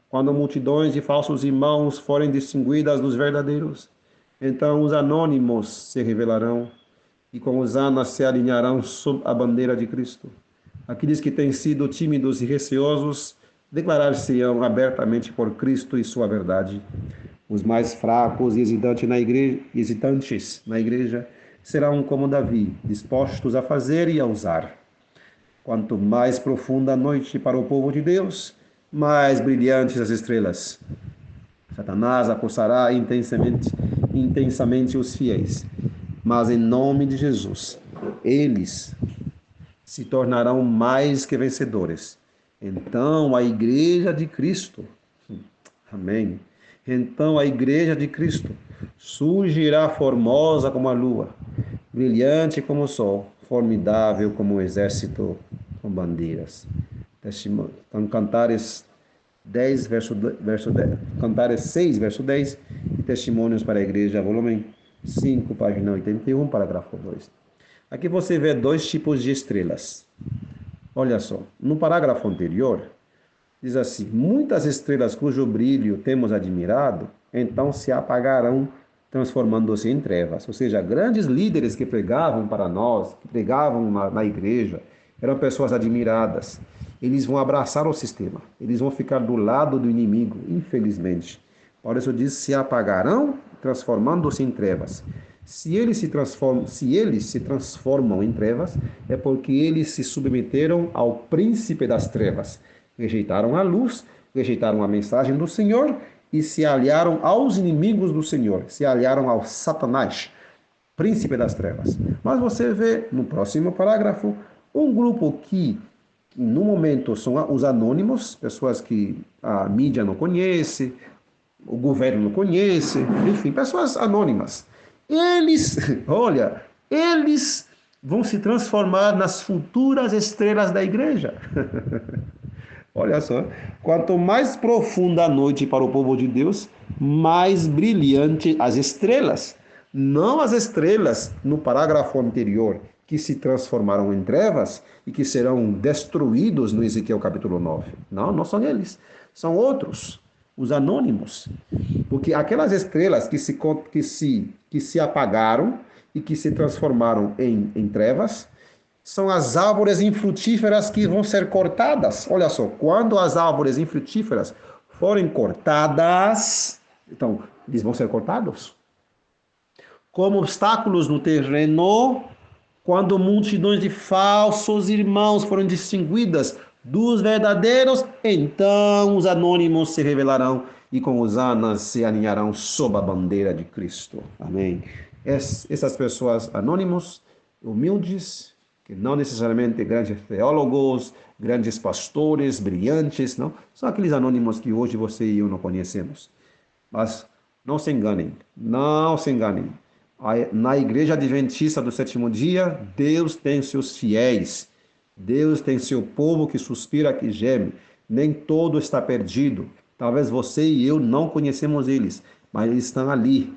quando multidões de falsos irmãos forem distinguidas dos verdadeiros, então os anônimos se revelarão e com os anos se alinharão sob a bandeira de Cristo. Aqueles que têm sido tímidos e receosos declarar-se-ão abertamente por Cristo e sua verdade. Os mais fracos e hesitantes na igreja serão como Davi, dispostos a fazer e a usar. Quanto mais profunda a noite para o povo de Deus, mais brilhantes as estrelas. Satanás acosará intensamente os fiéis, mas em nome de Jesus, eles se tornarão mais que vencedores. Então a igreja de Cristo, amém. Então a igreja de Cristo surgirá formosa como a lua, brilhante como o sol, formidável como um exército com bandeiras. Então, Cantares 10, verso 10, Cantares 6, verso 10, e Testemunhos para a Igreja, volume 5, página 81, parágrafo 2. Aqui você vê dois tipos de estrelas. Olha só, no parágrafo anterior, diz assim: muitas estrelas cujo brilho temos admirado, então se apagarão, transformando-se em trevas. Ou seja, grandes líderes que pregavam para nós, que pregavam na igreja, eram pessoas admiradas. Eles vão abraçar o sistema, eles vão ficar do lado do inimigo, infelizmente. Por isso diz: se apagarão, transformando-se em trevas. Se eles se transformam em trevas, é porque eles se submeteram ao príncipe das trevas. Rejeitaram a luz, rejeitaram a mensagem do Senhor e se aliaram aos inimigos do Senhor, se aliaram ao Satanás, príncipe das trevas. Mas você vê no próximo parágrafo um grupo que no momento são os anônimos, pessoas que a mídia não conhece, o governo não conhece, enfim, pessoas anônimas. Eles, olha, eles vão se transformar nas futuras estrelas da igreja. Olha só, quanto mais profunda a noite para o povo de Deus, mais brilhante as estrelas. Não as estrelas no parágrafo anterior, que se transformaram em trevas e que serão destruídos no Ezequiel capítulo 9. Não, não são eles, são outros, os anônimos. Porque aquelas estrelas que se apagaram e que se transformaram em trevas, são as árvores infrutíferas que vão ser cortadas. Olha só, quando as árvores infrutíferas forem cortadas, então, eles vão ser cortados. Como obstáculos no terreno, quando multidões de falsos irmãos foram distinguidas dos verdadeiros, então os anônimos se revelarão e com os anos se alinharão sob a bandeira de Cristo. Amém. Essas pessoas anônimos, humildes, que não necessariamente grandes teólogos, grandes pastores, brilhantes, não. São aqueles anônimos que hoje você e eu não conhecemos. Mas não se enganem, não se enganem. Na igreja adventista do sétimo dia, Deus tem seus fiéis. Deus tem seu povo que suspira, que geme. Nem todo está perdido. Talvez você e eu não conhecemos eles, mas eles estão ali,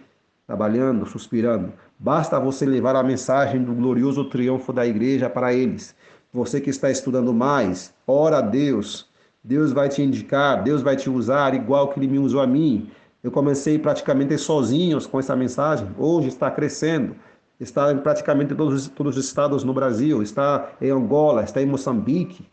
trabalhando, suspirando. Basta você levar a mensagem do glorioso triunfo da igreja para eles. Você que está estudando mais, ora a Deus. Deus vai te indicar, Deus vai te usar igual que Ele me usou a mim. Eu comecei praticamente sozinho com essa mensagem. Hoje está crescendo. Está em praticamente todos os estados no Brasil. Está em Angola, está em Moçambique.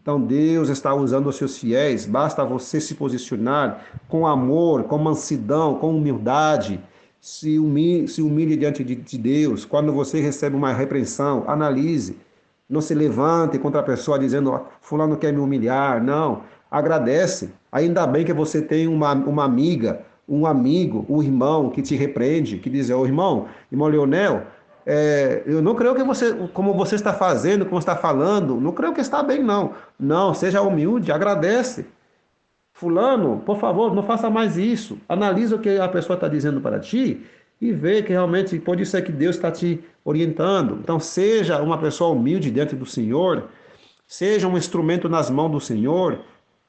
Então Deus está usando os seus fiéis. Basta você se posicionar com amor, com mansidão, com humildade. se humilhe diante de Deus. Quando você recebe uma repreensão, analise. Não se levante contra a pessoa dizendo, fulano quer me humilhar. Não, agradece. Ainda bem que você tem uma amiga, um amigo, um irmão que te repreende, que diz, irmão Leonel, eu não creio que você, como você está fazendo, como está falando, não creio que está bem, não. Não, seja humilde, agradece. Fulano, por favor, não faça mais isso. Analisa o que a pessoa está dizendo para ti e vê que realmente pode ser que Deus está te orientando. Então, seja uma pessoa humilde diante do Senhor, seja um instrumento nas mãos do Senhor.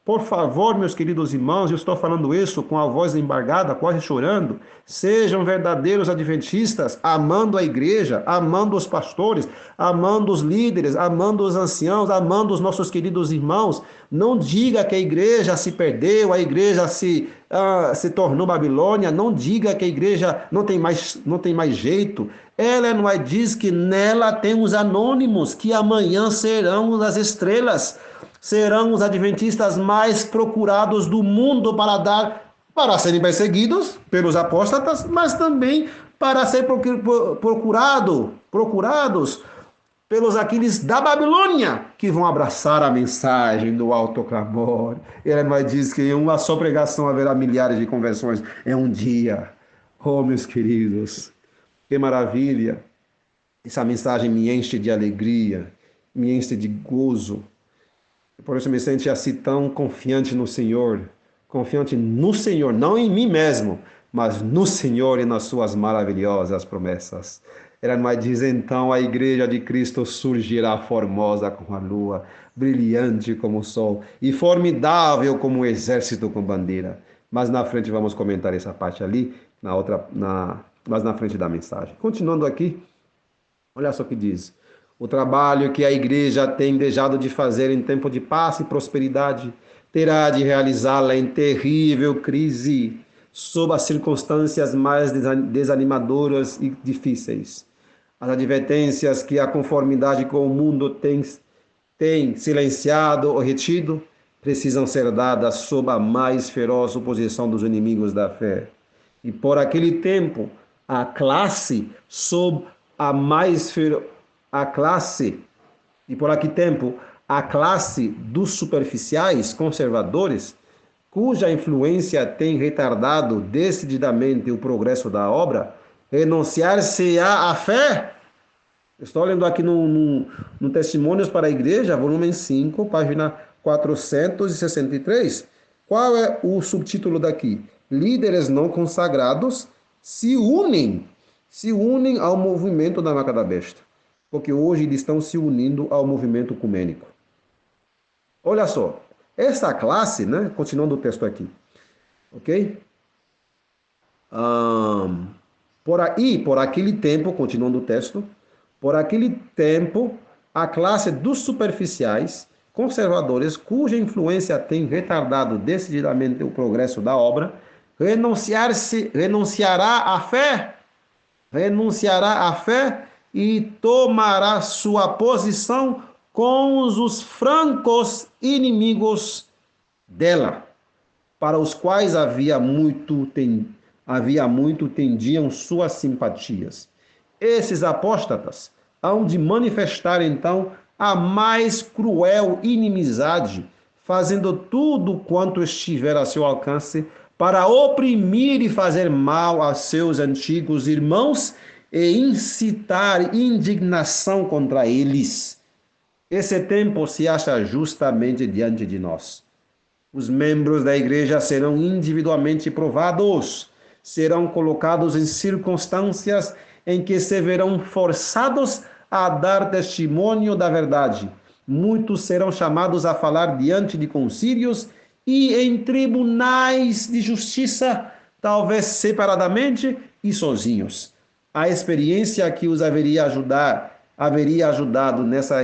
Por favor, meus queridos irmãos, eu estou falando isso com a voz embargada, quase chorando. Sejam verdadeiros adventistas, amando a igreja, amando os pastores, amando os líderes, amando os anciãos, amando os nossos queridos irmãos. Não diga que a igreja se perdeu, a igreja se tornou Babilônia. Não diga que a igreja não tem mais jeito. Ellen White diz que nela tem os anônimos, que amanhã serão as estrelas. Serão os adventistas mais procurados do mundo para serem perseguidos pelos apóstatas, mas também para ser procurados pelos aqueles da Babilônia que vão abraçar a mensagem do alto clamor. Ele vai dizer que em uma só pregação haverá milhares de conversões em um dia. Oh, meus queridos, que maravilha! Essa mensagem me enche de alegria, me enche de gozo. Por isso me sente assim tão confiante no Senhor, não em mim mesmo, mas no Senhor e nas suas maravilhosas promessas. Ela mais diz, então a igreja de Cristo surgirá formosa como a lua, brilhante como o sol e formidável como um exército com bandeira. Mas na frente vamos comentar essa parte ali, mas na frente da mensagem. Continuando aqui, olha só o que diz. O trabalho que a igreja tem deixado de fazer em tempo de paz e prosperidade terá de realizá-la em terrível crise, sob as circunstâncias mais desanimadoras e difíceis. As advertências que a conformidade com o mundo tem silenciado ou retido precisam ser dadas sob a mais feroz oposição dos inimigos da fé. E por aquele tempo, a classe sob a mais feroz e por aquele tempo, a classe dos superficiais conservadores, cuja influência tem retardado decididamente o progresso da obra, renunciar-se-á à fé. Estou lendo aqui no Testemunhos para a Igreja, volume 5, página 463. Qual é o subtítulo daqui? Líderes não consagrados se unem ao movimento da Marca da Besta, porque hoje eles estão se unindo ao movimento ecumênico. Olha só, essa classe, né? Continuando o texto aqui, ok? Por aquele tempo, continuando o texto, por aquele tempo, a classe dos superficiais, conservadores, cuja influência tem retardado decididamente o progresso da obra, renunciará à fé e tomará sua posição com os francos inimigos dela, para os quais havia muito tendiam suas simpatias. Esses apóstatas hão de manifestar então a mais cruel inimizade, fazendo tudo quanto estiver a seu alcance para oprimir e fazer mal a seus antigos irmãos e incitar indignação contra eles. Esse tempo se acha justamente diante de nós. Os membros da igreja serão individualmente provados, serão colocados em circunstâncias em que se verão forçados a dar testemunho da verdade. Muitos serão chamados a falar diante de concílios e em tribunais de justiça, talvez separadamente e sozinhos. A experiência que os haveria ajudado nessa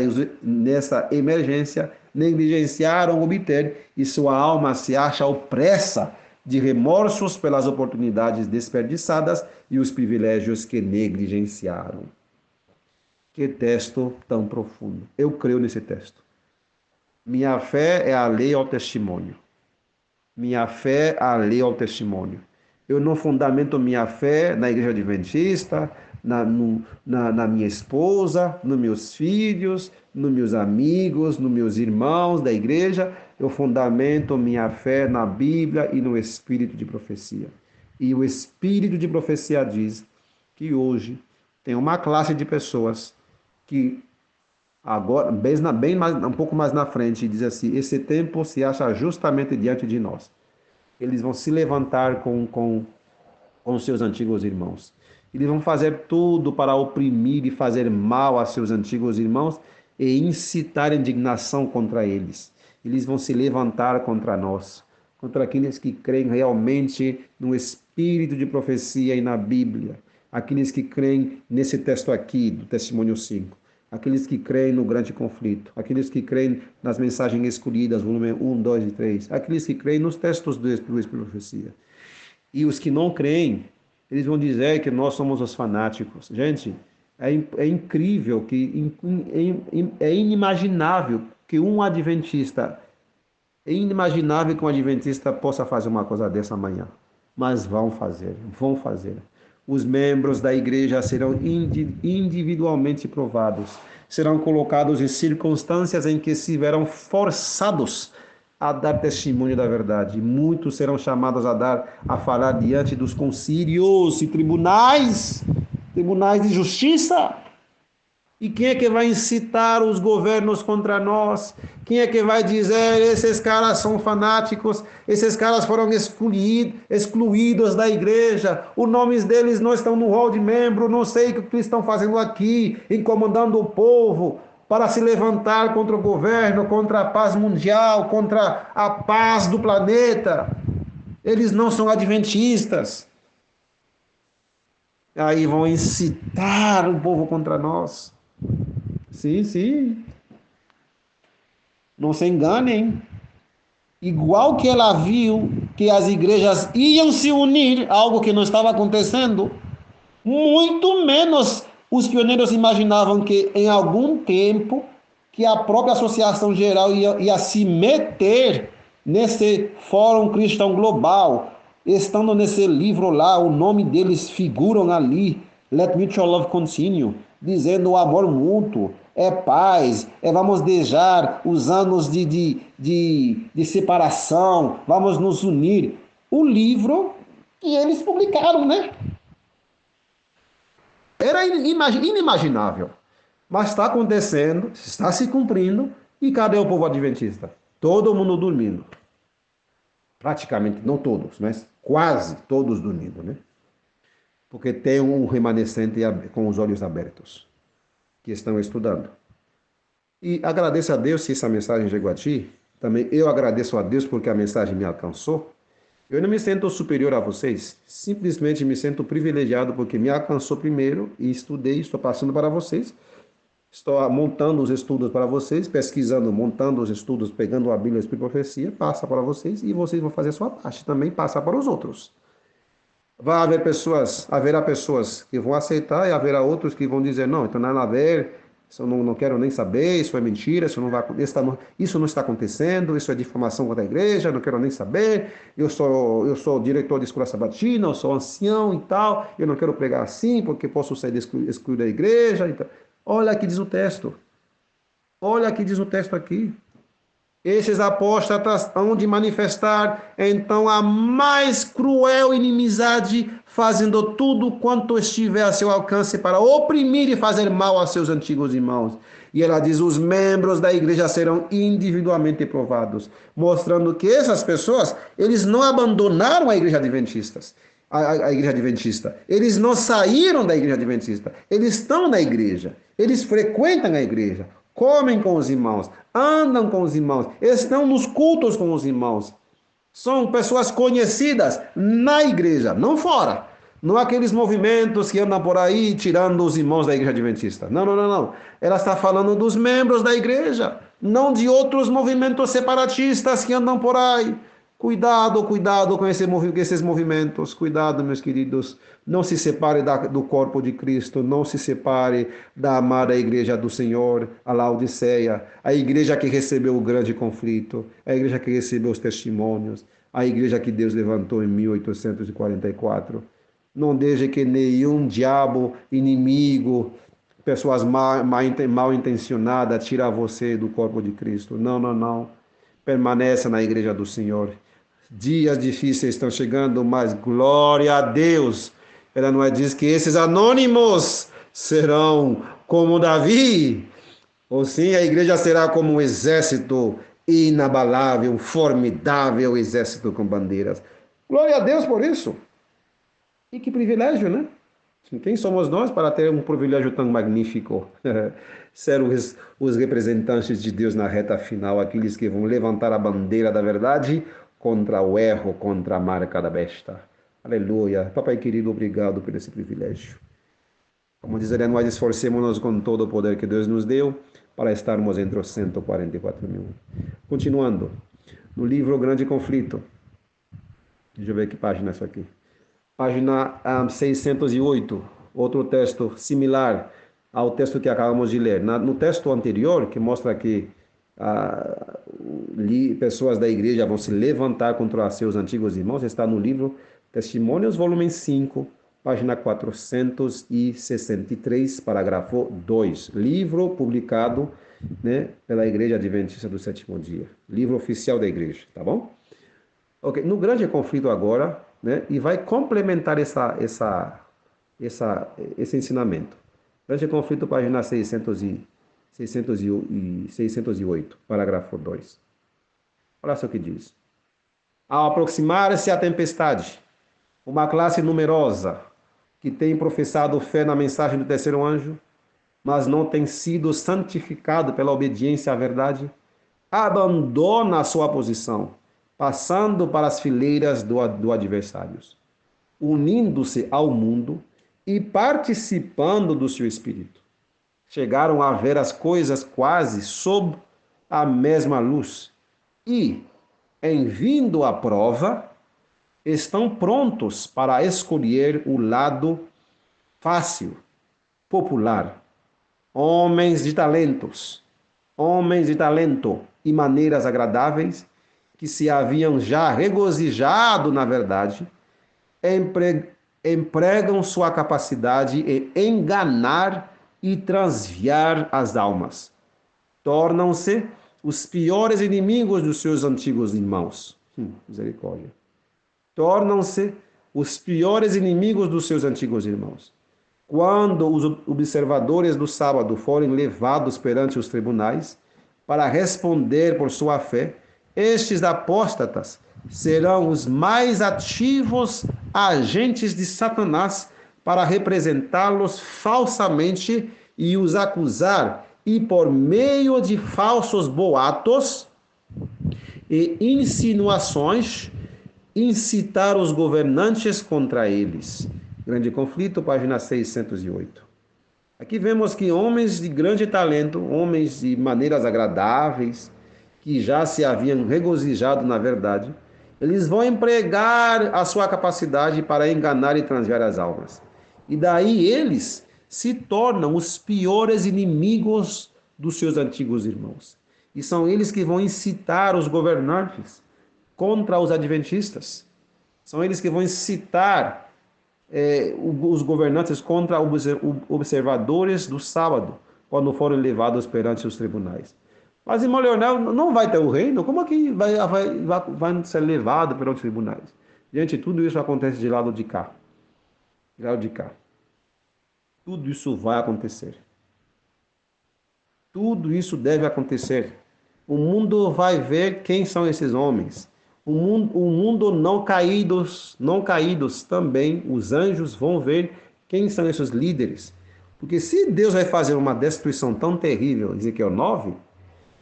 emergência, negligenciaram obter, e sua alma se acha opressa de remorsos pelas oportunidades desperdiçadas e os privilégios que negligenciaram. Que texto tão profundo. Eu creio nesse texto. Minha fé é alheia ao testemunho. Minha fé é alheia ao testemunho. Eu não fundamento minha fé na igreja adventista, na minha esposa, nos meus filhos, nos meus amigos, nos meus irmãos da igreja. Eu fundamento minha fé na Bíblia e no espírito de profecia. E o espírito de profecia diz que hoje tem uma classe de pessoas que agora, um pouco mais na frente, diz assim: esse tempo se acha justamente diante de nós. Eles vão se levantar com seus antigos irmãos. Eles vão fazer tudo para oprimir e fazer mal a seus antigos irmãos e incitar indignação contra eles. Eles vão se levantar contra nós, contra aqueles que creem realmente no espírito de profecia e na Bíblia, aqueles que creem nesse texto aqui, do Testemunho 5, aqueles que creem no grande conflito, aqueles que creem nas mensagens escolhidas, volume 1, 2 e 3, aqueles que creem nos textos do Espírito de profecia. E os que não creem, eles vão dizer que nós somos os fanáticos. Gente, é incrível, é inimaginável que um adventista, é inimaginável que um adventista possa fazer uma coisa dessa amanhã. Mas vão fazer, vão fazer. Os membros da igreja serão individualmente provados, serão colocados em circunstâncias em que se verão forçados a dar testemunho da verdade. Muitos serão chamados a falar diante dos concílios e tribunais de justiça. E quem é que vai incitar os governos contra nós? Quem é que vai dizer, esses caras são fanáticos, esses caras foram excluídos da igreja, os nomes deles não estão no rol de membro, não sei o que eles estão fazendo aqui, incomodando o povo, para se levantar contra o governo, contra a paz mundial, contra a paz do planeta. Eles não são adventistas. Aí vão incitar o povo contra nós. Sim, sim. Não se enganem. Igual que ela viu que as igrejas iam se unir, algo que não estava acontecendo, muito menos os pioneiros imaginavam que em algum tempo que a própria Associação Geral ia se meter nesse Fórum Cristão Global. Estando nesse livro lá, o nome deles figuram ali, Let Mutual Love Continue, dizendo o amor mútuo, é paz, vamos deixar os anos de separação, vamos nos unir. O livro que eles publicaram, né? Era inimaginável, mas está acontecendo, está se cumprindo, e cadê o povo adventista? Todo mundo dormindo. Praticamente, não todos, mas quase todos dormindo, né? Porque tem um remanescente com os olhos abertos, que estão estudando. E agradeço a Deus se essa mensagem chegou a ti. Também eu agradeço a Deus porque a mensagem me alcançou. Eu não me sinto superior a vocês, simplesmente me sinto privilegiado porque me alcançou primeiro e estudei, estou passando para vocês. Estou montando os estudos para vocês, pesquisando, montando os estudos, pegando a Bíblia e a profecia, passa para vocês e vocês vão fazer a sua parte, também passa para os outros. Haverá pessoas que vão aceitar e haverá outros que vão dizer, não, então nada a ver, isso eu não quero nem saber, isso é mentira, isso não está acontecendo, isso é difamação contra a igreja, não quero nem saber, eu sou diretor de escola sabatina, eu sou ancião e tal, eu não quero pregar assim porque posso ser excluído da igreja. Então, olha o que diz o texto. Olha o que diz o texto aqui. Esses apóstatas hão de manifestar, então, a mais cruel inimizade, fazendo tudo quanto estiver a seu alcance para oprimir e fazer mal a seus antigos irmãos. E ela diz, os membros da igreja serão individualmente provados, mostrando que essas pessoas, eles não abandonaram a igreja adventista. A igreja adventista. Eles não saíram da igreja adventista. Eles estão na igreja. Eles frequentam a igreja. Comem com os irmãos, andam com os irmãos, estão nos cultos com os irmãos. São pessoas conhecidas na igreja, não fora. Não aqueles movimentos que andam por aí tirando os irmãos da igreja adventista. Não, não, não, não. Ela está falando dos membros da igreja, não de outros movimentos separatistas que andam por aí. Cuidado, cuidado com esses movimentos. Cuidado, meus queridos. Não se separe do corpo de Cristo. Não se separe da amada igreja do Senhor, a Laodiceia. A igreja que recebeu o grande conflito. A igreja que recebeu os testemunhos. A igreja que Deus levantou em 1844. Não deixe que nenhum diabo, inimigo, pessoas mal intencionadas tire você do corpo de Cristo. Não, não, não. Permaneça na igreja do Senhor. Dias difíceis estão chegando, mas glória a Deus. Ela não é diz que esses anônimos serão como Davi, ou sim, a igreja será como um exército inabalável, um formidável exército com bandeiras. Glória a Deus por isso. E que privilégio, né? Quem somos nós para ter um privilégio tão magnífico? Ser os representantes de Deus na reta final, aqueles que vão levantar a bandeira da verdade contra o erro, contra a marca da besta. Aleluia. Papai querido, obrigado por esse privilégio. Como diz ele, nós esforcemos-nos com todo o poder que Deus nos deu para estarmos entre os 144 mil. Continuando, no livro Grande Conflito. Deixa eu ver que página é essa aqui. Página 608, outro texto similar ao texto que acabamos de ler. No texto anterior, que mostra que pessoas da igreja vão se levantar contra seus antigos irmãos, está no livro Testemunhos, volume 5, página 463, parágrafo 2. Livro publicado, né, pela Igreja Adventista do Sétimo Dia. Livro oficial da igreja, tá bom? Ok, no grande conflito agora, né, e vai complementar esse ensinamento. Grande conflito, página 608, parágrafo 2. Olha só o que diz. Ao aproximar-se a tempestade, uma classe numerosa que tem professado fé na mensagem do terceiro anjo, mas não tem sido santificado pela obediência à verdade, abandona a sua posição, passando para as fileiras do adversário, unindo-se ao mundo e participando do seu espírito. Chegaram a ver as coisas quase sob a mesma luz e, em vindo à prova, estão prontos para escolher o lado fácil, popular. Homens de talento e maneiras agradáveis, que se haviam já regozijado na verdade, empregam sua capacidade em enganar e transviar as almas. Tornam-se os piores inimigos dos seus antigos irmãos. Misericórdia. Tornam-se os piores inimigos dos seus antigos irmãos. Quando os observadores do sábado forem levados perante os tribunais para responder por sua fé, estes apóstatas serão os mais ativos agentes de Satanás para representá-los falsamente e os acusar, e por meio de falsos boatos e insinuações, incitar os governantes contra eles. Grande Conflito, página 608. Aqui vemos que homens de grande talento, homens de maneiras agradáveis, que já se haviam regozijado na verdade, eles vão empregar a sua capacidade para enganar e transviar as almas. E daí eles se tornam os piores inimigos dos seus antigos irmãos. E são eles que vão incitar os governantes contra os adventistas. São eles que vão incitar os governantes contra os observadores do sábado, quando forem levados perante os tribunais. Mas, irmão Leonel, não vai ter o reino? Como é que vai ser levado perante os tribunais? Gente, tudo isso acontece de lado de cá. De lado de cá. Tudo isso vai acontecer. Tudo isso deve acontecer. O mundo vai ver quem são esses homens. O mundo não caídos também, os anjos vão ver quem são esses líderes. Porque se Deus vai fazer uma destruição tão terrível, Ezequiel 9,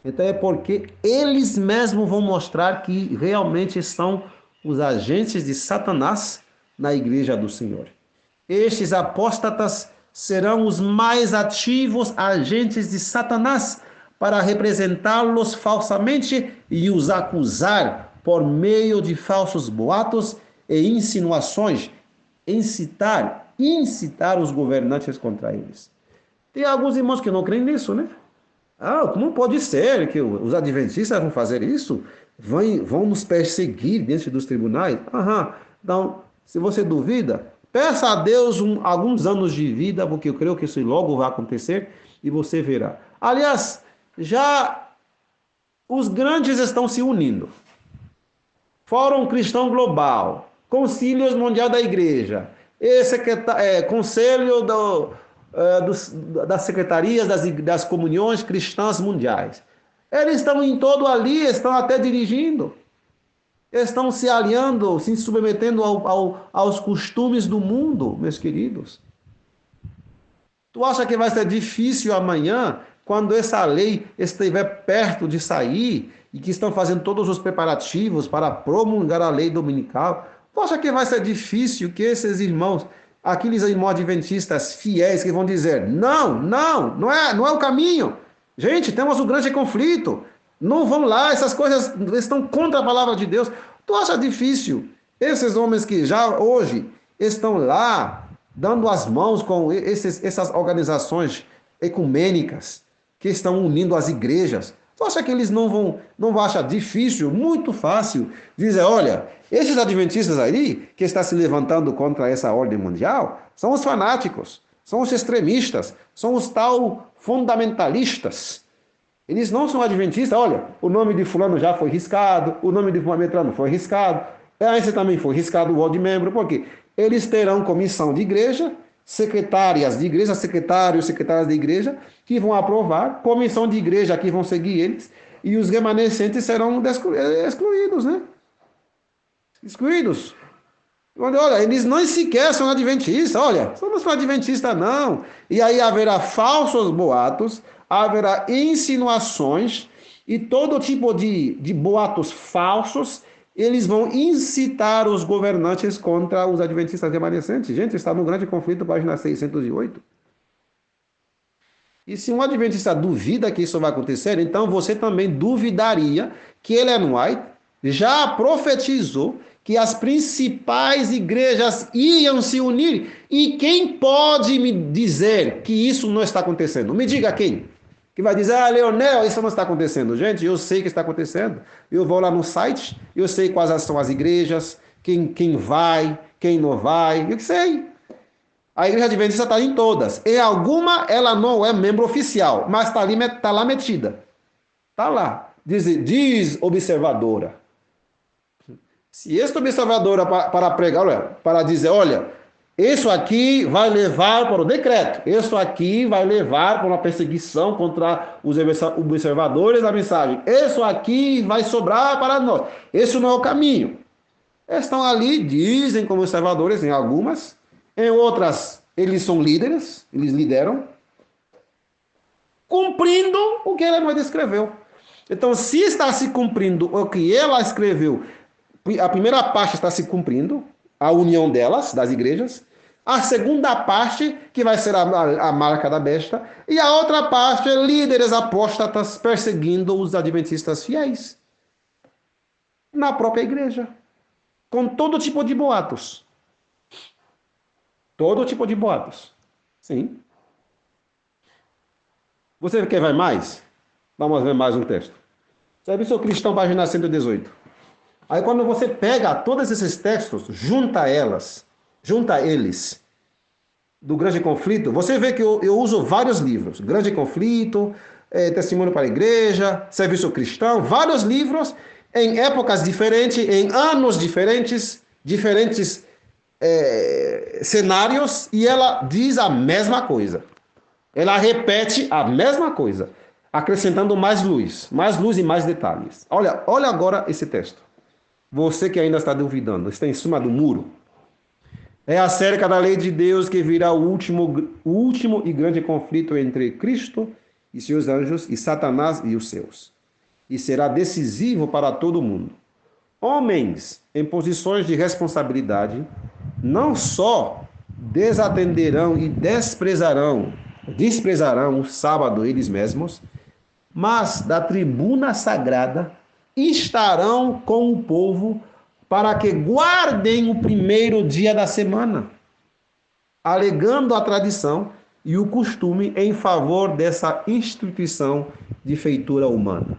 então é porque eles mesmos vão mostrar que realmente são os agentes de Satanás na igreja do Senhor. Estes apóstatas serão os mais ativos agentes de Satanás para representá-los falsamente e os acusar por meio de falsos boatos e insinuações, incitar os governantes contra eles. Tem alguns irmãos que não creem nisso, né? Como pode ser que os adventistas vão fazer isso? Vão nos perseguir diante dos tribunais? Então, se você duvida, peça a Deus alguns anos de vida, porque eu creio que isso logo vai acontecer e você verá. Aliás, já os grandes estão se unindo. Fórum Cristão Global, Concílios Mundial da Igreja, Conselho das Secretarias das Comunhões Cristãs Mundiais. Eles estão em todo ali, estão até dirigindo. Estão se aliando, se submetendo aos costumes do mundo, meus queridos. Tu acha que vai ser difícil amanhã, quando essa lei estiver perto de sair, e que estão fazendo todos os preparativos para promulgar a lei dominical? Tu acha que vai ser difícil que esses irmãos, aqueles irmãos adventistas fiéis que vão dizer, não é o caminho. Gente, temos um grande conflito. Não vão lá, essas coisas estão contra a palavra de Deus. Tu acha difícil esses homens que já hoje estão lá dando as mãos com essas organizações ecumênicas que estão unindo as igrejas? Tu acha que eles não vão achar difícil, muito fácil, dizer, olha, esses adventistas aí que estão se levantando contra essa ordem mundial são os fanáticos, são os extremistas, são os tal fundamentalistas. Eles não são adventistas. Olha, o nome de fulano já foi riscado, o nome de fulano foi riscado, esse também foi riscado, o rol de membro, porque eles terão comissão de igreja, secretárias de igreja, secretárias de igreja, que vão aprovar, comissão de igreja que vão seguir eles, e os remanescentes serão excluídos, né? Excluídos. Olha, eles não sequer são adventistas, olha, não são adventistas não. E aí haverá falsos boatos, haverá insinuações e todo tipo de boatos falsos. Eles vão incitar os governantes contra os adventistas remanescentes. Gente, está no grande conflito, página 608. E se um adventista duvida que isso vai acontecer, então você também duvidaria que Ellen White já profetizou que as principais igrejas iam se unir. E quem pode me dizer que isso não está acontecendo? Me diga quem. Que vai dizer, Leonel, isso não está acontecendo. Gente, eu sei que está acontecendo. Eu vou lá no site, eu sei quais são as igrejas, quem vai, quem não vai, eu sei. A igreja adventista está em todas. Em alguma, ela não é membro oficial, mas está lá metida. Está lá. Diz observadora. Se esta observadora para pregar, olha, para dizer, olha, isso aqui vai levar para o decreto, isso aqui vai levar para uma perseguição contra os observadores da mensagem, isso aqui vai sobrar para nós, esse não é o caminho. Estão ali, dizem como observadores em algumas, em outras eles são líderes, eles lideram, cumprindo o que ela não escreveu. Então, se está se cumprindo o que ela escreveu, a primeira parte está se cumprindo, a união delas, das igrejas, a segunda parte, que vai ser a marca da besta, e a outra parte, líderes apóstatas perseguindo os adventistas fiéis na própria igreja, com todo tipo de boatos. Todo tipo de boatos. Sim. Você quer ver mais? Vamos ver mais um texto. Serviço Cristão, página 118. Aí quando você pega todos esses textos, junta eles, do Grande Conflito, você vê que eu uso vários livros. Grande Conflito, Testemunho para a Igreja, Serviço Cristão, vários livros em épocas diferentes, em anos diferentes cenários, e ela diz a mesma coisa. Ela repete a mesma coisa, acrescentando mais luz e mais detalhes. Olha agora esse texto. Você que ainda está duvidando, está em cima do muro. É acerca da lei de Deus que virá o último e grande conflito entre Cristo e seus anjos e Satanás e os seus. E será decisivo para todo mundo. Homens em posições de responsabilidade não só desatenderão e desprezarão o sábado eles mesmos, mas da tribuna sagrada estarão com o povo para que guardem o primeiro dia da semana, alegando a tradição e o costume em favor dessa instituição de feitura humana.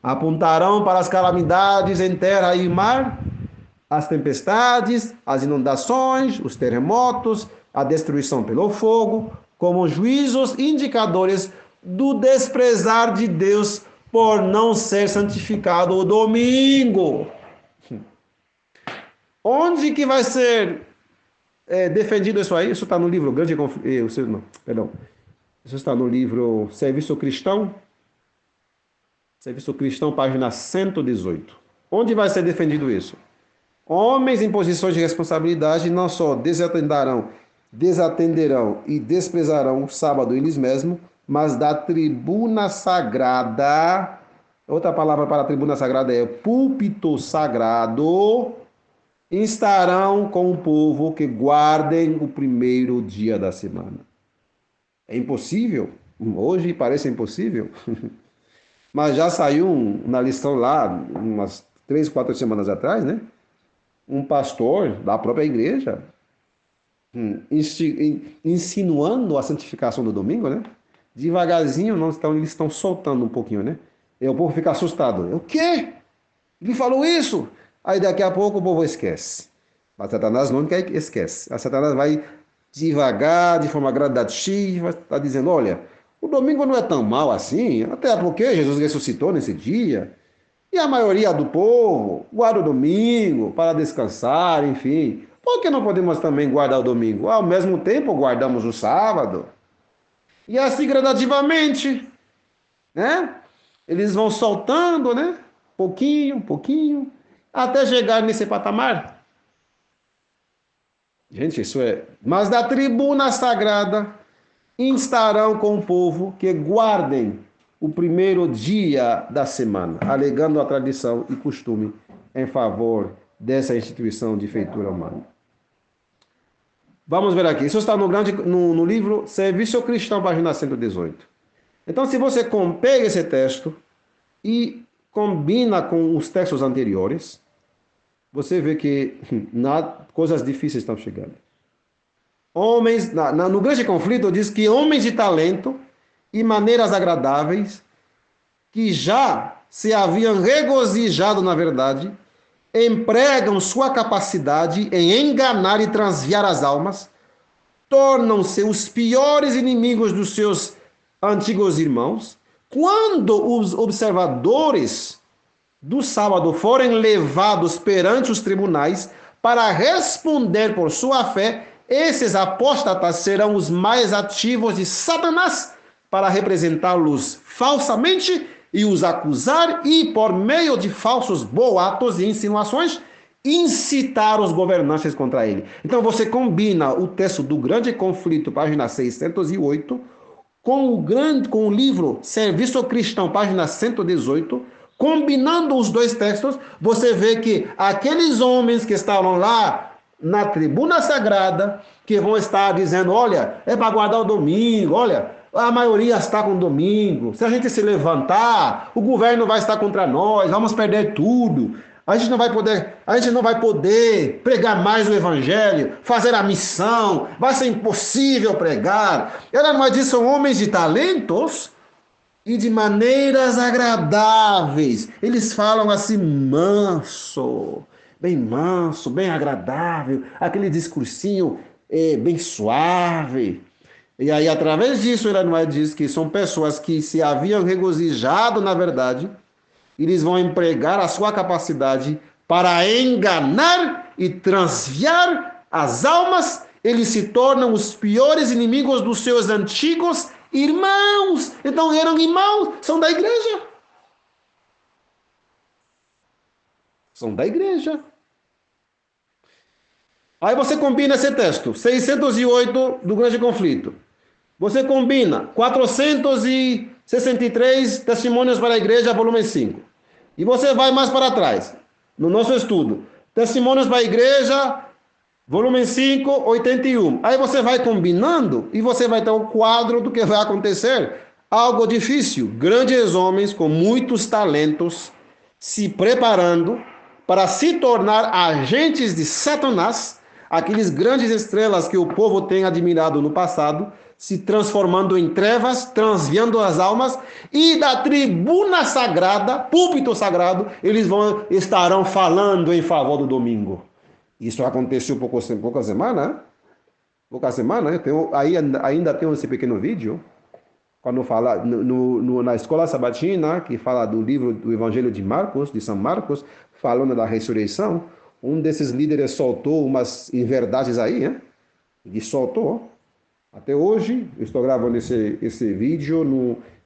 Apontarão para as calamidades em terra e mar, as tempestades, as inundações, os terremotos, a destruição pelo fogo, como juízos indicadores do desprezar de Deus por não ser santificado o domingo. Onde que vai ser defendido isso aí? Isso está no livro Grande Conflito. Isso está no livro Serviço Cristão. Serviço Cristão, página 118. Onde vai ser defendido isso? Homens em posições de responsabilidade não só desatenderão e desprezarão o sábado eles mesmos, mas da tribuna sagrada, outra palavra para a tribuna sagrada é púlpito sagrado, estarão com o povo que guardem o primeiro dia da semana. É impossível? Hoje parece impossível. Mas já saiu na lição lá, umas 3, 4 semanas atrás, né? Um pastor da própria igreja insinuando a santificação do domingo, né? Devagarzinho, eles estão soltando um pouquinho, né? E o povo fica assustado. O quê? Ele falou isso? Aí daqui a pouco o povo esquece. Mas Satanás nunca esquece. A Satanás vai devagar, de forma gradativa, está dizendo, olha, o domingo não é tão mal assim, até porque Jesus ressuscitou nesse dia. E a maioria do povo guarda o domingo para descansar, enfim. Por que não podemos também guardar o domingo? Ao mesmo tempo guardamos o sábado. E assim gradativamente, né? Eles vão soltando, né? Pouquinho, até chegar nesse patamar. Gente, isso é... Mas da tribuna sagrada instarão com o povo que guardem o primeiro dia da semana, alegando a tradição e costume em favor dessa instituição de feitura humana. Vamos ver aqui. Isso está no livro Serviço Cristão, página 118. Então, se você pega esse texto e combina com os textos anteriores, você vê que coisas difíceis estão chegando. Homens, no grande conflito, diz que homens de talento e maneiras agradáveis, que já se haviam regozijado na verdade, empregam sua capacidade em enganar e transviar as almas, tornam-se os piores inimigos dos seus antigos irmãos. Quando os observadores do sábado forem levados perante os tribunais para responder por sua fé, esses apóstatas serão os mais ativos de Satanás para representá-los falsamente e os acusar e, por meio de falsos boatos e insinuações, incitar os governantes contra ele. Então você combina o texto do Grande Conflito, página 608, com o livro Serviço Cristão, página 118, combinando os dois textos, você vê que aqueles homens que estavam lá na tribuna sagrada, que vão estar dizendo, olha, é para guardar o domingo, olha, a maioria está com domingo, se a gente se levantar, o governo vai estar contra nós, vamos perder tudo, a gente não vai poder pregar mais o evangelho, fazer a missão, vai ser impossível pregar. Mas disso são homens de talentos e de maneiras agradáveis. Eles falam assim manso, bem agradável, aquele discursinho bem suave. E aí, através disso, Iranoé diz que são pessoas que se haviam regozijado na verdade, eles vão empregar a sua capacidade para enganar e transviar as almas. Eles se tornam os piores inimigos dos seus antigos irmãos. Então eram irmãos, são da igreja. São da igreja. Aí você combina esse texto, 608 do Grande Conflito. Você combina 463 Testemunhos para a Igreja, volume 5. E você vai mais para trás, no nosso estudo. Testemunhos para a Igreja, volume 5, 81. Aí você vai combinando e você vai ter um quadro do que vai acontecer. Algo difícil. Grandes homens com muitos talentos se preparando para se tornar agentes de Satanás, aqueles grandes estrelas que o povo tem admirado no passado, se transformando em trevas, transviando as almas, e da tribuna sagrada, púlpito sagrado, eles estarão falando em favor do domingo. Isso aconteceu pouca semana, né? Pouca semana, né? Ainda tem esse pequeno vídeo, quando fala na escola sabatina, que fala do livro do Evangelho de Marcos, de São Marcos, falando da ressurreição, um desses líderes soltou umas inverdades aí, né? Ele soltou. Até hoje, eu estou gravando esse vídeo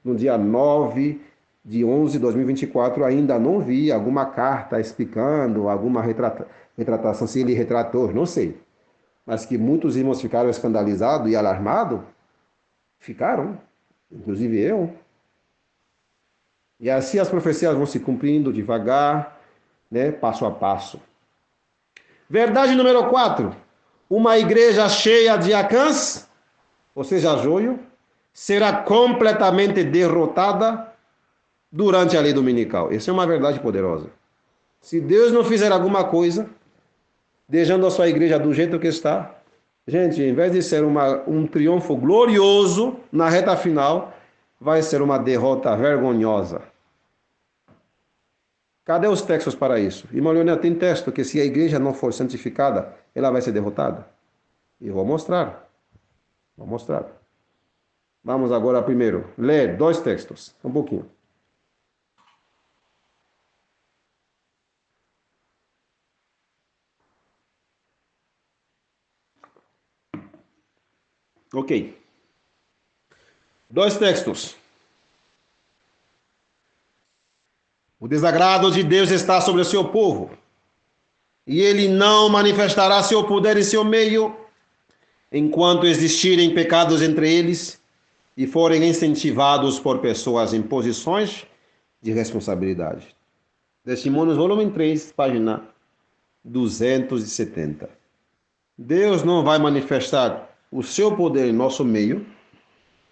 no dia 9 de 11 de 2024, ainda não vi alguma carta explicando, alguma retratação, se ele retratou, não sei. Mas que muitos irmãos ficaram escandalizados e alarmados, ficaram, inclusive eu. E assim as profecias vão se cumprindo devagar, né, passo a passo. Verdade número 4. Uma igreja cheia de acãs, ou seja, joio, será completamente derrotada durante a lei dominical. Essa é uma verdade poderosa. Se Deus não fizer alguma coisa, deixando a sua igreja do jeito que está, gente, em vez de ser um triunfo glorioso na reta final, vai ser uma derrota vergonhosa. Cadê os textos para isso? Irmão Leonel, tem texto que se a igreja não for santificada, ela vai ser derrotada? Eu vou mostrar. Vou mostrar. Vamos agora primeiro ler 2 textos. Um pouquinho. Ok. 2 textos. O desagrado de Deus está sobre o seu povo, e ele não manifestará seu poder em seu meio, enquanto existirem pecados entre eles e forem incentivados por pessoas em posições de responsabilidade. Testemunhos, volume 3, página 270. Deus não vai manifestar o seu poder em nosso meio,